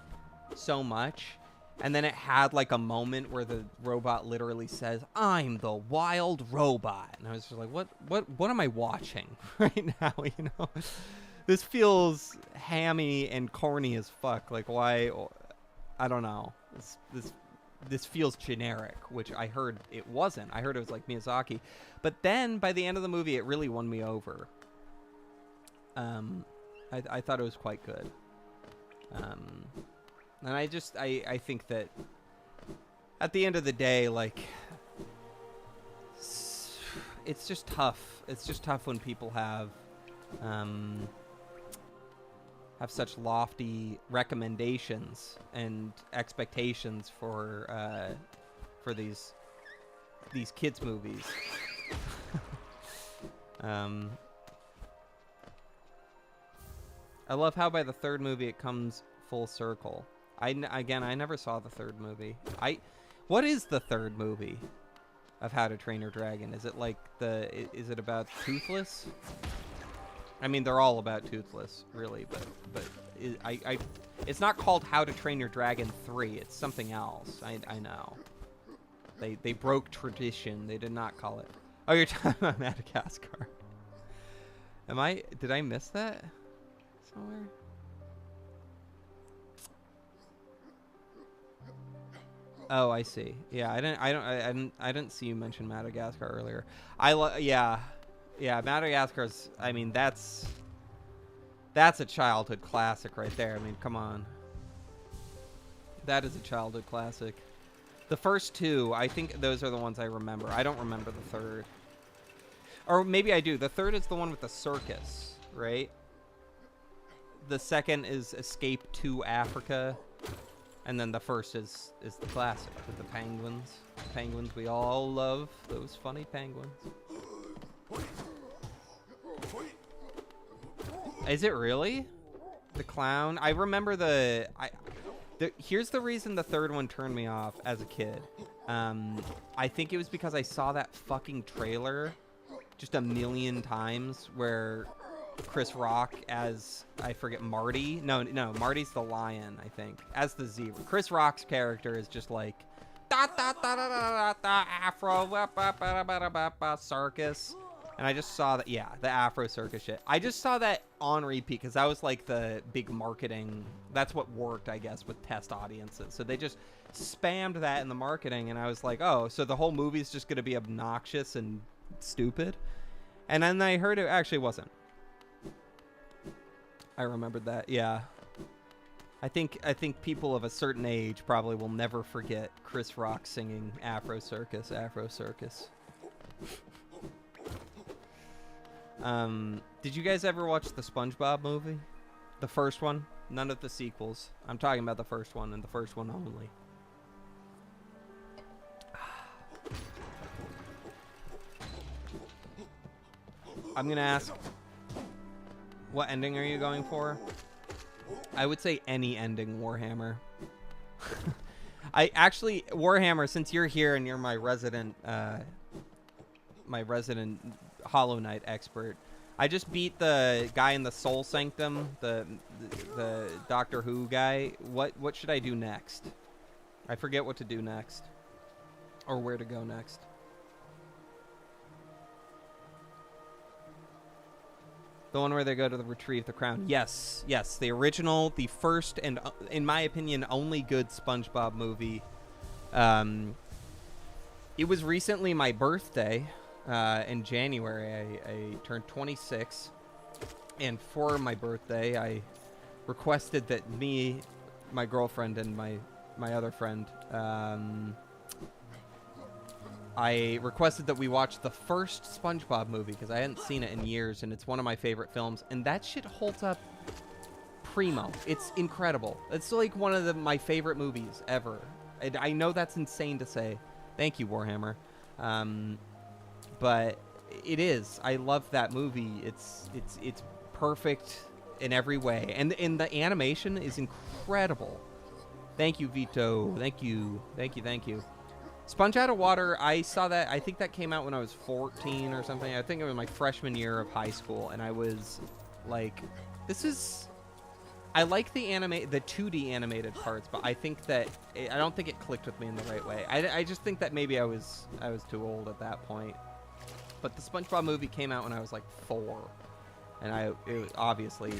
so much, and then it had like a moment where the robot literally says, "I'm the wild robot," and I was just like, what am I watching right now? You know, this feels hammy and corny as fuck. Like, why? I don't know. This feels generic, which I heard it wasn't. I heard it was like Miyazaki. But then by the end of the movie, it really won me over. I thought it was quite good. And I think that at the end of the day, like, it's just tough. It's just tough when people have such lofty recommendations and expectations for these kids movies. I love how by the third movie it comes full circle. I never saw the third movie. What is the third movie of How to Train Your Dragon? Is it like is it about Toothless? I mean, they're all about Toothless, really, but it's not called How to Train Your Dragon 3. It's something else. I know. They broke tradition. They did not call it. Oh, you're talking about Madagascar. Did I miss that somewhere? Oh, I see. Yeah, I didn't see you mention Madagascar earlier. Yeah, Madagascar's, I mean, that's a childhood classic right there. I mean, come on. That is a childhood classic. The first two, I think those are the ones I remember. I don't remember the third. Or maybe I do. The third is the one with the circus, right? The second is Escape to Africa. And then the first is the classic with the penguins. Penguins, we all love those funny penguins. Is it really? The clown? I remember here's the reason the third one turned me off as a kid. I think it was because I saw that fucking trailer just a million times where Chris Rock as, I forget, Marty? No, Marty's the lion, I think. As the zebra. Chris Rock's character is just like, da da da da da da Afro circus. And I just saw that, yeah, the Afro circus shit. I just saw that on repeat because that was like the big marketing. That's what worked, I guess, with test audiences. So they just spammed that in the marketing, and I was like, oh, so the whole movie's just going to be obnoxious and stupid? And then I heard it actually wasn't. I remembered that, yeah. I think people of a certain age probably will never forget Chris Rock singing Afro Circus, Afro Circus. Did you guys ever watch the SpongeBob movie? The first one? None of the sequels. I'm talking about the first one and the first one only. I'm gonna ask, what ending are you going for? I would say any ending, Warhammer. Warhammer, since you're here and you're my resident Hollow Knight expert, I just beat the guy in the Soul Sanctum, the Doctor Who guy. What should I do next? I forget what to do next, or where to go next. The one where they go to retrieve the crown. Yes, the original, the first, and in my opinion, only good SpongeBob movie. It was recently my birthday. In January, I turned 26, and for my birthday, I requested that me, my girlfriend, and my other friend, I requested that we watch the first SpongeBob movie because I hadn't seen it in years, and it's one of my favorite films, and that shit holds up primo. It's incredible. It's like one of my favorite movies ever. And I know that's insane to say. Thank you, Warhammer. But it is. I love that movie. It's perfect in every way, and the animation is incredible. Thank you, Vito. Thank you. Sponge Out of Water. I saw that. I think that came out when I was 14 or something. I think it was my freshman year of high school, and I was like, "This is." I like the 2D animated parts, but I think that I don't think it clicked with me in the right way. I just think that maybe I was too old at that point. But the SpongeBob movie came out when I was like 4, and I obviously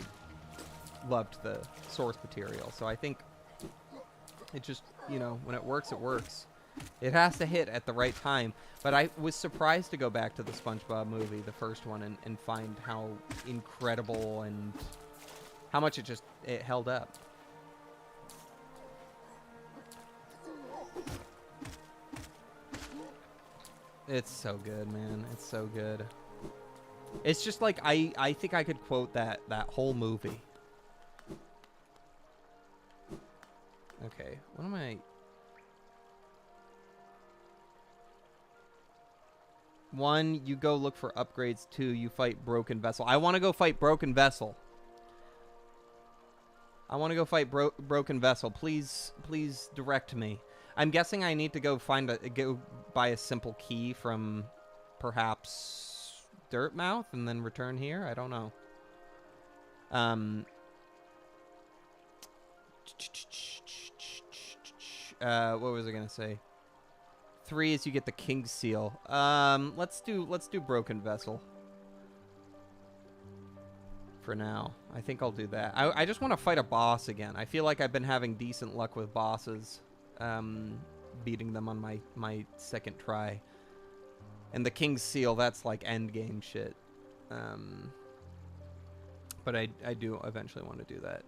loved the source material. So I think It just, you know, when it works, it works. It has to hit at the right time. But I was surprised to go back to the SpongeBob movie, the first one, and find how incredible and how much it held up. It's so good, man. It's so good. It's just like, I think I could quote that whole movie. Okay, what am I... 1, you go look for upgrades. 2, you fight Broken Vessel. I want to go fight Broken Vessel. I want to go fight Broken Vessel. Please direct me. I'm guessing I need to go go buy a simple key from perhaps Dirtmouth and then return here. I don't know. What was I gonna say? 3 is you get the King's Seal. Let's do Broken Vessel for now. I think I'll do that. I just want to fight a boss again. I feel like I've been having decent luck with bosses, beating them on my second try. And the King's Seal, that's like end game shit. But I do eventually want to do that.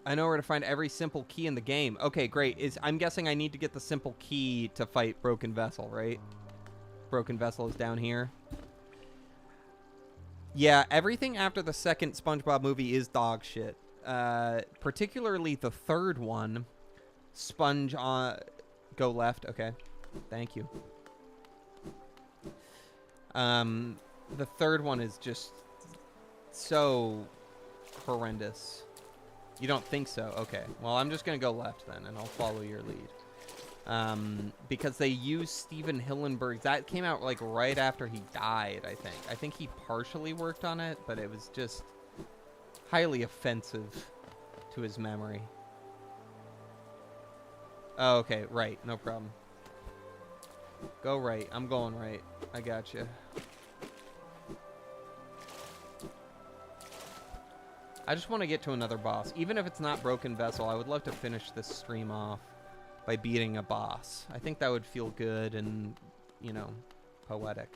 I know where to find every simple key in the game. Okay, great. I'm guessing I need to get the simple key to fight Broken Vessel, right? Broken Vessel is down here. Yeah, everything after the second SpongeBob movie is dog shit. Particularly the third one. Go left. Okay. Thank you. The third one is just so horrendous. You don't think so? Okay. Well, I'm just going to go left then, and I'll follow your lead. Because they used Steven Hillenburg. That came out, like, right after he died, I think. I think he partially worked on it, but it was just highly offensive to his memory. Oh, okay. Right. No problem. Go right. I'm going right. I got you. I just want to get to another boss. Even if it's not Broken Vessel, I would love to finish this stream off by beating a boss. I think that would feel good and, you know, poetic.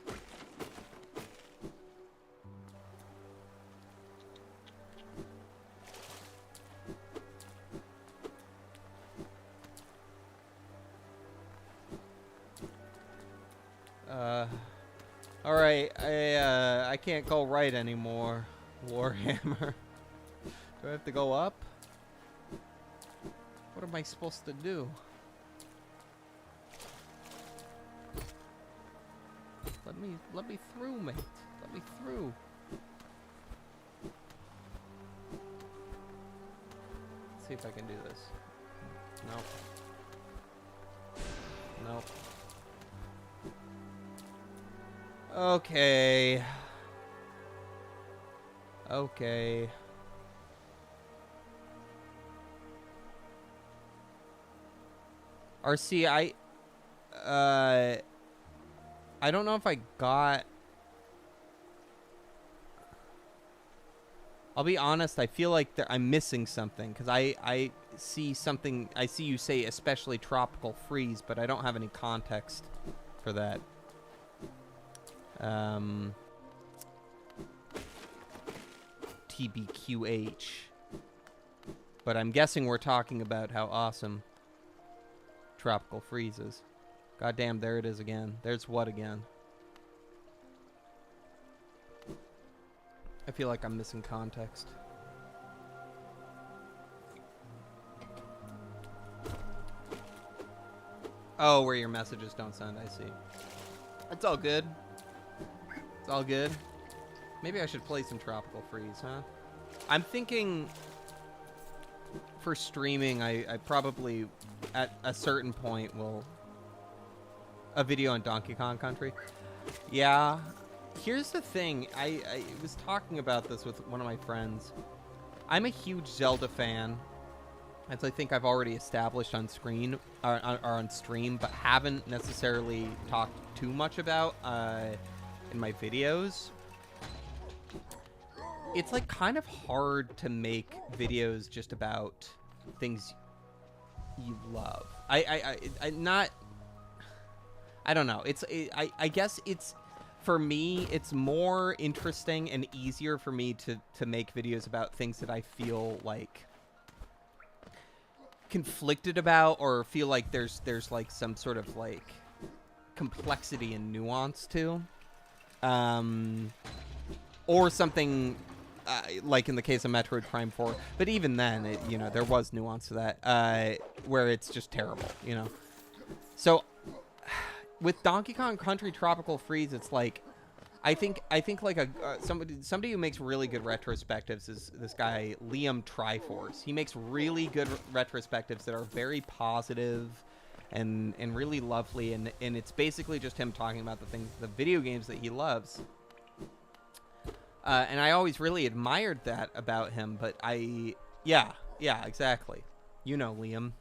Alright, I can't go right anymore. Warhammer. Do I have to go up? What am I supposed to do? Let me through, mate. Let me through. Let's see if I can do this. Nope. Nope. Okay. Okay. RC, I don't know if I got... I'll be honest, I feel like I'm missing something, because I see something... I see you say especially tropical freeze, but I don't have any context for that. TBQH. But I'm guessing we're talking about how awesome tropical freeze is. Goddamn, there it is again. There's what again? I feel like I'm missing context. Oh, where your messages don't send, I see. It's all good. It's all good. Maybe I should play some Tropical Freeze, huh? I'm thinking for streaming, I probably, at a certain point, will... A video on Donkey Kong Country. Yeah. Here's the thing. I was talking about this with one of my friends. I'm a huge Zelda fan, as I think I've already established on screen, or on stream, but haven't necessarily talked too much about in my videos. It's like kind of hard to make videos just about things you love. I don't know. I guess it's, for me, it's more interesting and easier for me to make videos about things that I feel like conflicted about, or feel like there's like some sort of like complexity and nuance to, or something like in the case of Metroid Prime 4. But even then, you know, there was nuance to that, where it's just terrible, you know. So with Donkey Kong Country Tropical Freeze, it's like, I think like somebody who makes really good retrospectives is this guy Liam Triforce. He makes really good retrospectives that are very positive and really lovely, and it's basically just him talking about the video games that he loves. And I always really admired that about him, but yeah, exactly. You know, Liam.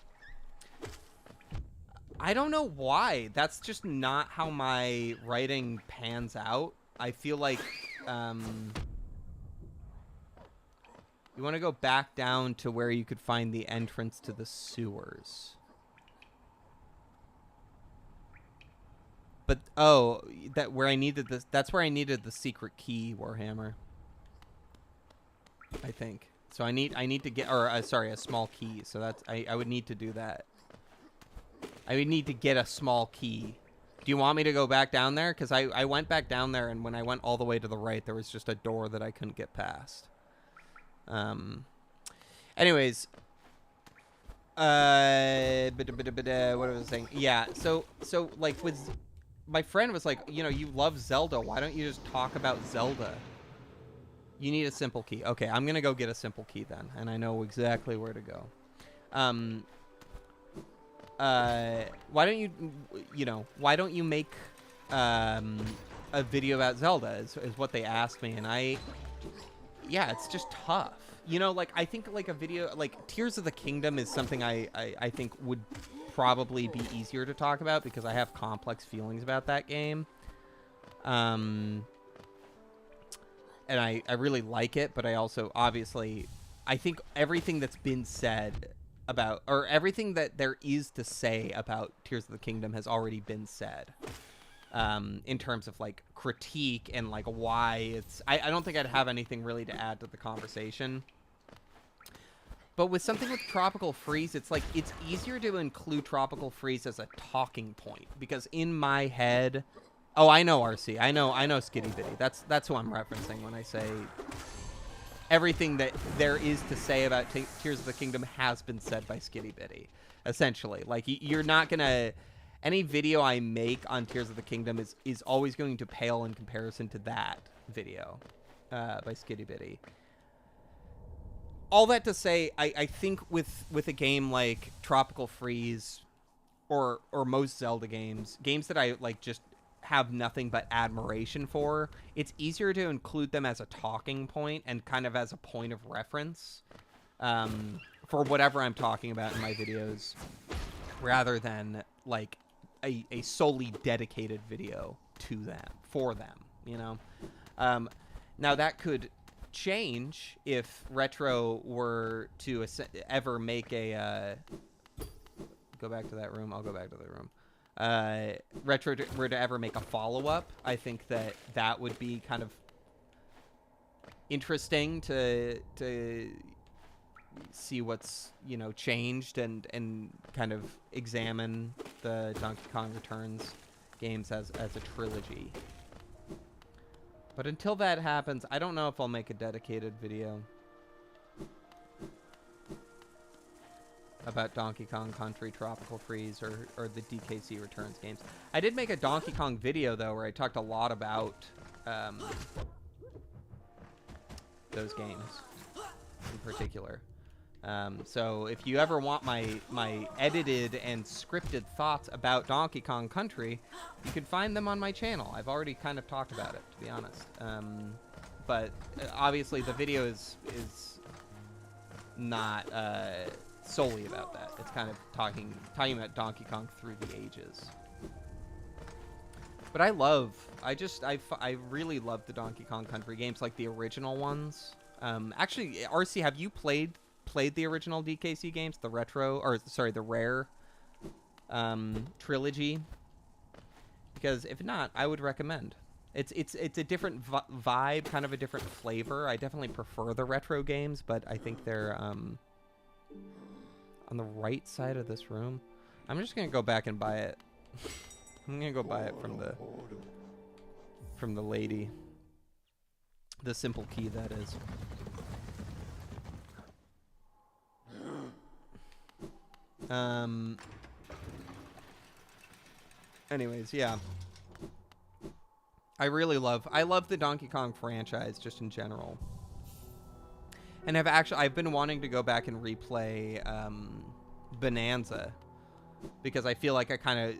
I don't know why. That's just not how my writing pans out. I feel like, you want to go back down to where you could find the entrance to the sewers. But, oh, that's where I needed the secret key, Warhammer. I think. So I need to get, or, sorry, a small key. So that's, I would need to do that. I would need to get a small key. Do you want me to go back down there? Because I went back down there, and when I went all the way to the right, there was just a door that I couldn't get past. Anyways. What was I saying? Yeah, so like with... My friend was like, you know, you love Zelda. Why don't you just talk about Zelda? You need a simple key. Okay, I'm going to go get a simple key then, and I know exactly where to go. Why don't why don't you make a video about Zelda is what they asked me, and yeah, it's just tough. You know, like, I think like a video like Tears of the Kingdom is something I think would probably be easier to talk about because I have complex feelings about that game. And I really like it, but I also, obviously, I think everything that's been said about, or everything that there is to say about Tears of the Kingdom has already been said, in terms of like critique and like why it's, I don't think I'd have anything really to add to the conversation. But with something with Tropical Freeze, it's like, it's easier to include Tropical Freeze as a talking point, because in my head, oh, I know RC, I know Skitty Bitty. That's who I'm referencing when I say everything that there is to say about Tears of the Kingdom has been said by Skitty Bitty, essentially. Like, you're not gonna, any video I make on Tears of the Kingdom is always going to pale in comparison to that video by Skitty Bitty. All that to say, I think with a game like Tropical Freeze or most Zelda games that I like just have nothing but admiration for, it's easier to include them as a talking point and kind of as a point of reference for whatever I'm talking about in my videos, rather than like a solely dedicated video to them, for them, you know? Now that could change if Retro were to ever make a go back to that room. I'll go back to the room. Retro were to ever make a follow-up, I think that would be kind of interesting to see what's, you know, changed and kind of examine the Donkey Kong Returns games as a trilogy. But until that happens, I don't know if I'll make a dedicated video about Donkey Kong Country Tropical Freeze or the DKC Returns games. I did make a Donkey Kong video, though, where I talked a lot about those games in particular. So if you ever want my edited and scripted thoughts about Donkey Kong Country, you can find them on my channel. I've already kind of talked about it, to be honest. But obviously the video is not solely about that. It's kind of talking about Donkey Kong through the ages. But I really love the Donkey Kong Country games, like the original ones. Actually, RC, have you played played the original DKC games, the Rare trilogy, because if not, I would recommend. It's a different vibe, kind of a different flavor. I definitely prefer the retro games, but I think they're on the right side of this room. I'm just gonna go back and buy it. I'm gonna go buy it from the lady. The simple key, that is. Anyways, yeah. I love the Donkey Kong franchise just in general. And I've been wanting to go back and replay Bonanza, because I feel like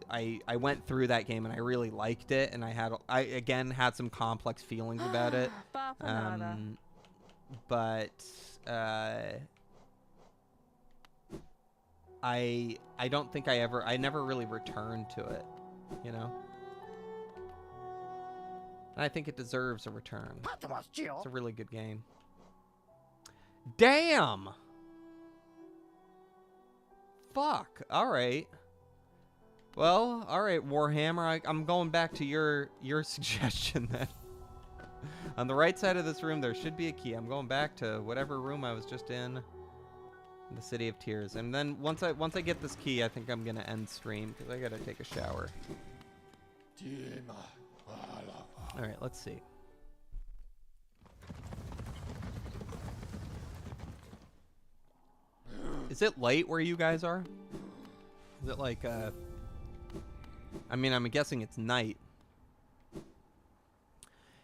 I went through that game and I really liked it, and I again had some complex feelings about it. But I don't think I never really returned to it, you know? And I think it deserves a return. It's a really good game. Damn! Fuck. Alright. Well, alright, Warhammer. I'm going back to your suggestion then. On the right side of this room, there should be a key. I'm going back to whatever room I was just in the City of Tears. And then once I get this key, I think I'm going to end stream, because I got to take a shower. Alright, let's see. Is it late where you guys are? Is it like, I mean, I'm guessing it's night.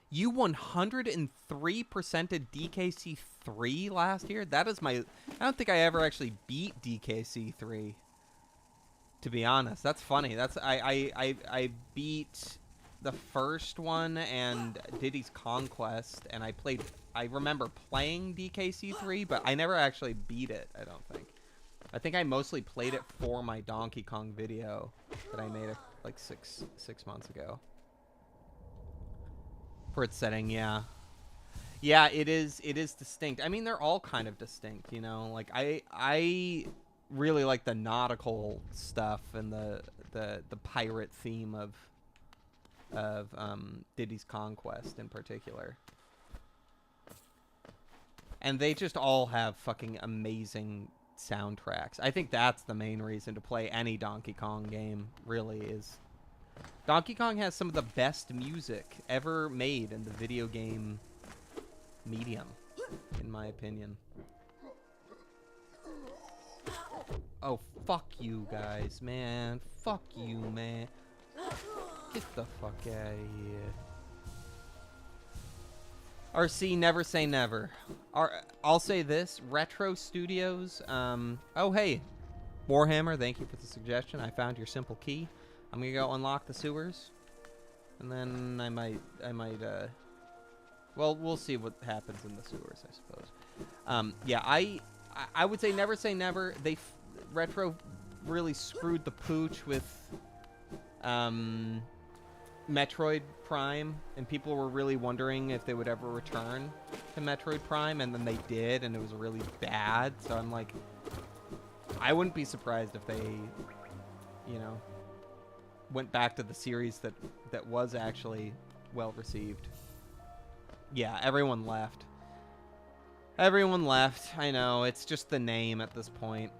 You 103%ed DKC 3 last year? That is I don't think I ever actually beat DKC 3. To be honest, that's funny. I beat the first one and Diddy's Conquest, and I remember playing DKC 3, but I never actually beat it, I don't think. I think I mostly played it for my Donkey Kong video that I made like six months ago. For its setting, yeah. Yeah, it is distinct. I mean, they're all kind of distinct, you know? Like, I really like the nautical stuff and the pirate theme of Diddy's Conquest in particular. And they just all have fucking amazing soundtracks. I think that's the main reason to play any Donkey Kong game, really, is Donkey Kong has some of the best music ever made in the video game medium, in my opinion. Oh, fuck you guys, man. Fuck you, man. Get the fuck out of here. RC, never say never. I'll say this. Retro Studios. Oh, hey. Warhammer, thank you for the suggestion. I found your simple key. I'm going to go unlock the sewers. And then I might, well, we'll see what happens in the sewers, I suppose. Yeah, I would say never. Retro really screwed the pooch with, Metroid Prime, and people were really wondering if they would ever return to Metroid Prime, and then they did, and it was really bad. So I'm like, I wouldn't be surprised if they, you know, went back to the series that was actually well received. Yeah, everyone left. Everyone left. I know, it's just the name at this point.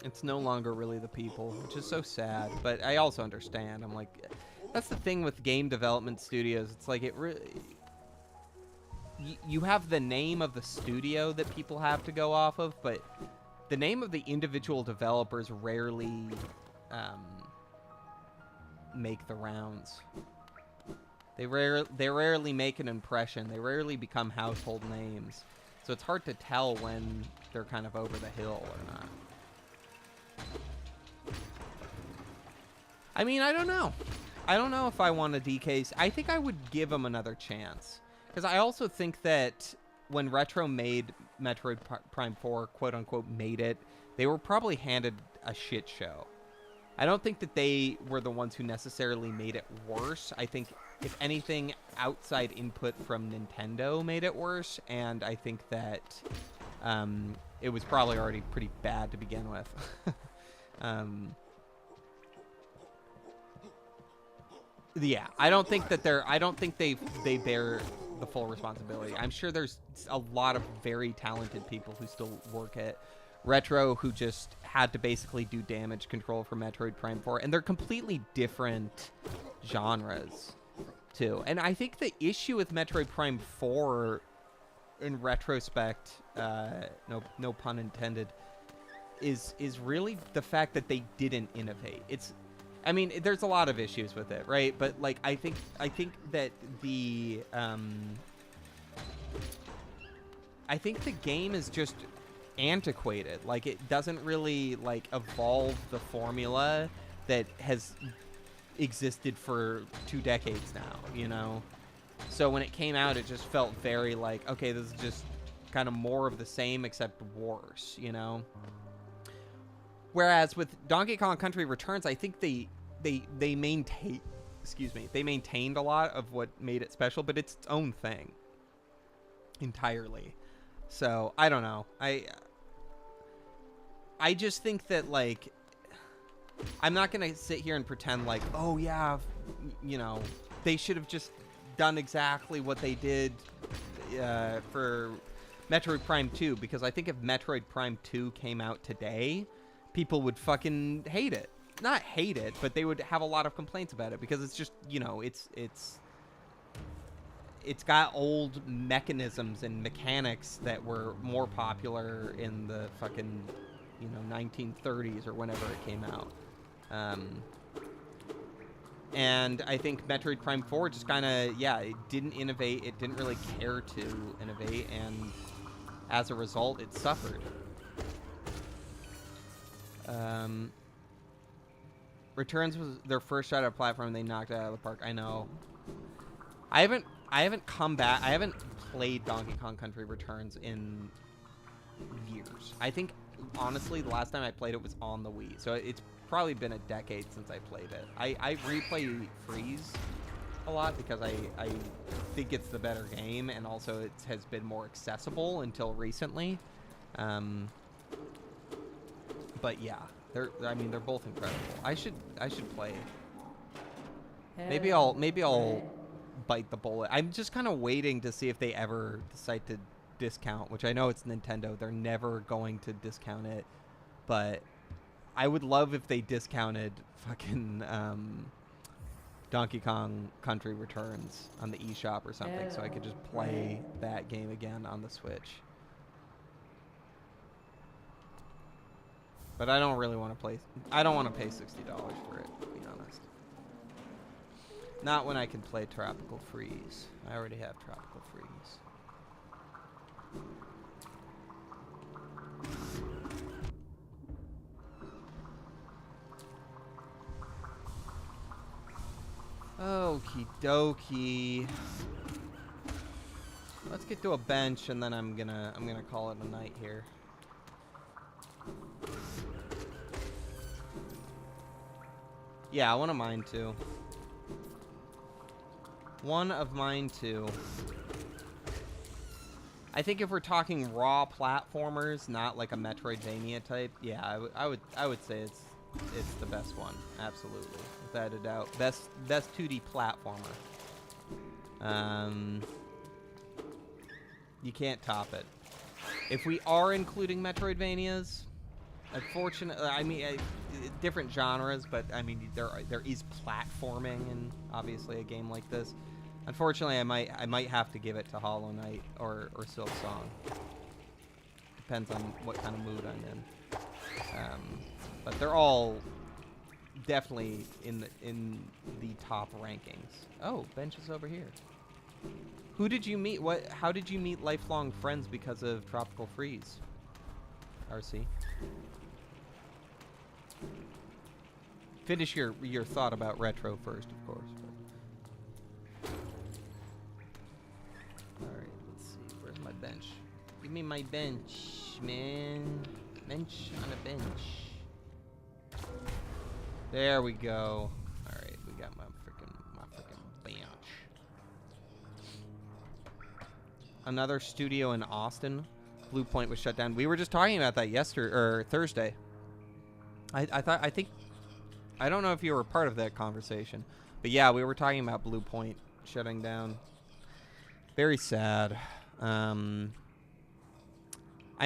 It's no longer really the people, which is so sad, but I also understand. I'm like, that's the thing with game development studios. It's like, it really, you have the name of the studio that people have to go off of, but the name of the individual developers rarely make the rounds. They rarely make an impression. They rarely become household names. So it's hard to tell when they're kind of over the hill or not. I mean, I don't know. I don't know if I want a DK. I think I would give him another chance. Because I also think that when Retro made Metroid Prime 4, quote-unquote, made it, they were probably handed a shit show. I don't think that they were the ones who necessarily made it worse. I think, if anything, outside input from Nintendo made it worse. And I think that it was probably already pretty bad to begin with. Yeah, I don't think they bear the full responsibility. I'm sure there's a lot of very talented people who still work at Retro who just had to basically do damage control for Metroid Prime 4, and they're completely different genres too. And I think the issue with Metroid Prime 4 in retrospect, no pun intended, is really the fact that they didn't innovate. I mean, there's a lot of issues with it, right? But like, I think that the game is just antiquated. Like, it doesn't really like evolve the formula that has existed for 2 decades now, you know? So when it came out, it just felt very like, okay, this is just kind of more of the same except worse, you know? Whereas with Donkey Kong Country Returns, I think they maintained a lot of what made it special, but it's its own thing entirely. So I don't know. I just think that, like, I'm not gonna sit here and pretend like, oh yeah, you know, they should have just done exactly what they did for Metroid Prime 2, because I think if Metroid Prime 2 came out today, people would fucking hate it. Not hate it, but they would have a lot of complaints about it, because it's just, you know, it's got old mechanisms and mechanics that were more popular in the fucking, you know, 1930s or whenever it came out. And I think Metroid Prime 4 just kind of, yeah, it didn't innovate. It didn't really care to innovate, and as a result, it suffered. Returns was their first shot at a platform, and they knocked it out of the park. I know. I haven't come back. I haven't played Donkey Kong Country Returns in years. I think, honestly, the last time I played it was on the Wii. So it's probably been a decade since I played it. I replay Freeze a lot because I think it's the better game, and also it has been more accessible until recently. But yeah, they're both incredible. I should play. Maybe I'll bite the bullet. I'm just kind of waiting to see if they ever decide to discount, which I know it's Nintendo. They're never going to discount it, but I would love if they discounted fucking Donkey Kong Country Returns on the eShop or something, so I could just play that game again on the Switch. But I don't really want to play. I don't want to pay $60 for it, to be honest. Not when I can play Tropical Freeze. I already have Tropical Freeze. Okie dokie. Let's get to a bench, and then I'm gonna call it a night here. Yeah, one of mine too. One of mine too. I think if we're talking raw platformers, not like a Metroidvania type, yeah, I would say it's the best one, absolutely, without a doubt. Best 2D platformer. You can't top it. If we are including Metroidvanias, unfortunately, I mean, different genres, but I mean, there is platforming in obviously a game like this. Unfortunately, I might have to give it to Hollow Knight or Silk Song. Depends on what kind of mood I'm in. But they're all definitely in the top rankings. Oh, bench is over here. Who did you meet? How did you meet lifelong friends because of Tropical Freeze? RC. Finish your thought about retro first, of course. Alright, let's see. Where's my bench? Give me my bench, man. Bench on a bench. There we go. Alright, we got my freaking bench. Another studio in Austin. Blue Point was shut down. We were just talking about that yesterday or Thursday. I don't know if you were a part of that conversation, but yeah, we were talking about Blue Point shutting down. Very sad. I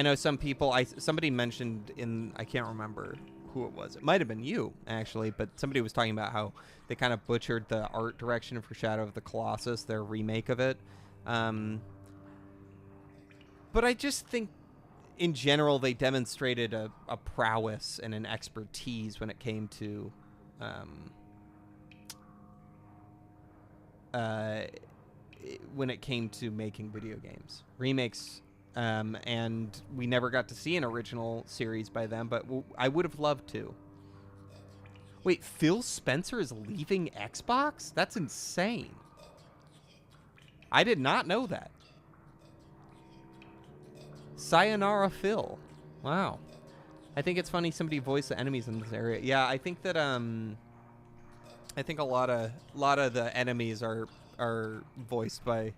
know some people. Somebody mentioned I can't remember who it was. It might have been you actually, but somebody was talking about how they kind of butchered the art direction for Shadow of the Colossus, their remake of it. But I just think, in general, they demonstrated a prowess and an expertise when it came to making video games remakes, and we never got to see an original series by them, but I would have loved to. Wait, Phil Spencer is leaving Xbox? That's insane. I did not know that. Sayonara Phil. Wow. I think it's funny somebody voiced the enemies in this area. Yeah, I think that I think a lot of the enemies are voiced by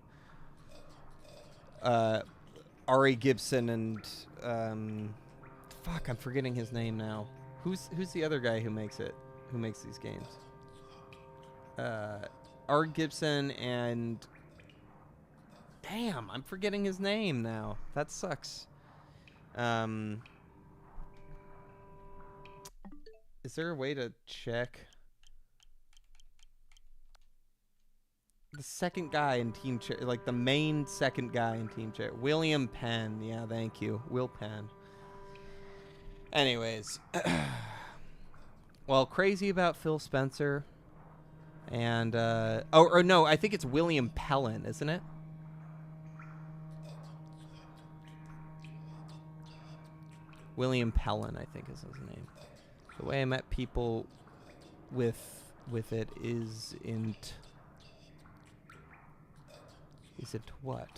Ari Gibson and fuck, I'm forgetting his name now. Who's the other guy who makes these games? Ari Gibson and damn, I'm forgetting his name now. That sucks. Is there a way to check the second guy in Team Chair, like the main second guy in Team Chair? William Penn. Yeah, thank you. Will Penn. Anyways. Well, crazy about Phil Spencer. And, or no, I think it's William Pellin, isn't it? William Pellin, I think is his name. The way I met people with it isn't what?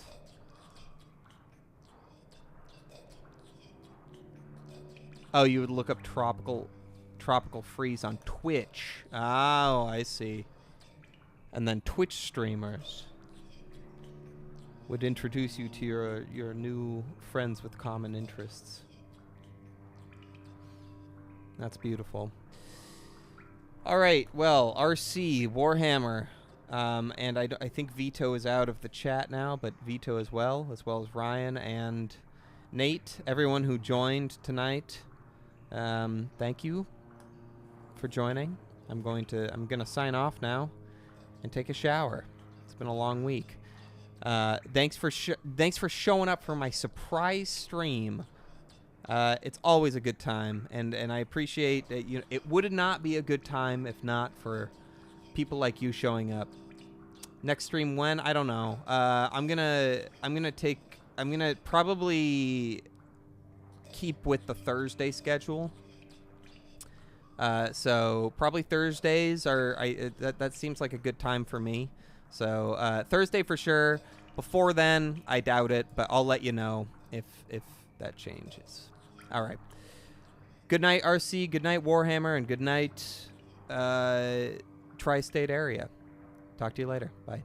Oh, you would look up tropical freeze on Twitch. Oh, I see. And then Twitch streamers would introduce you to your new friends with common interests. That's beautiful. All right, well, RC, Warhammer, and I think Vito is out of the chat now, but Vito as well as Ryan and Nate, everyone who joined tonight. Thank you for joining. I'm gonna sign off now and take a shower. It's been a long week. Thanks for showing up for my surprise stream. It's always a good time, and I appreciate that. It would not be a good time if not for people like you showing up. Next stream when? I don't know. I'm gonna probably keep with the Thursday schedule. So probably Thursdays that seems like a good time for me. So Thursday for sure. Before then, I doubt it, but I'll let you know if that changes. All right. Good night, RC. Good night, Warhammer, and good night, Tri-State area. Talk to you later. Bye.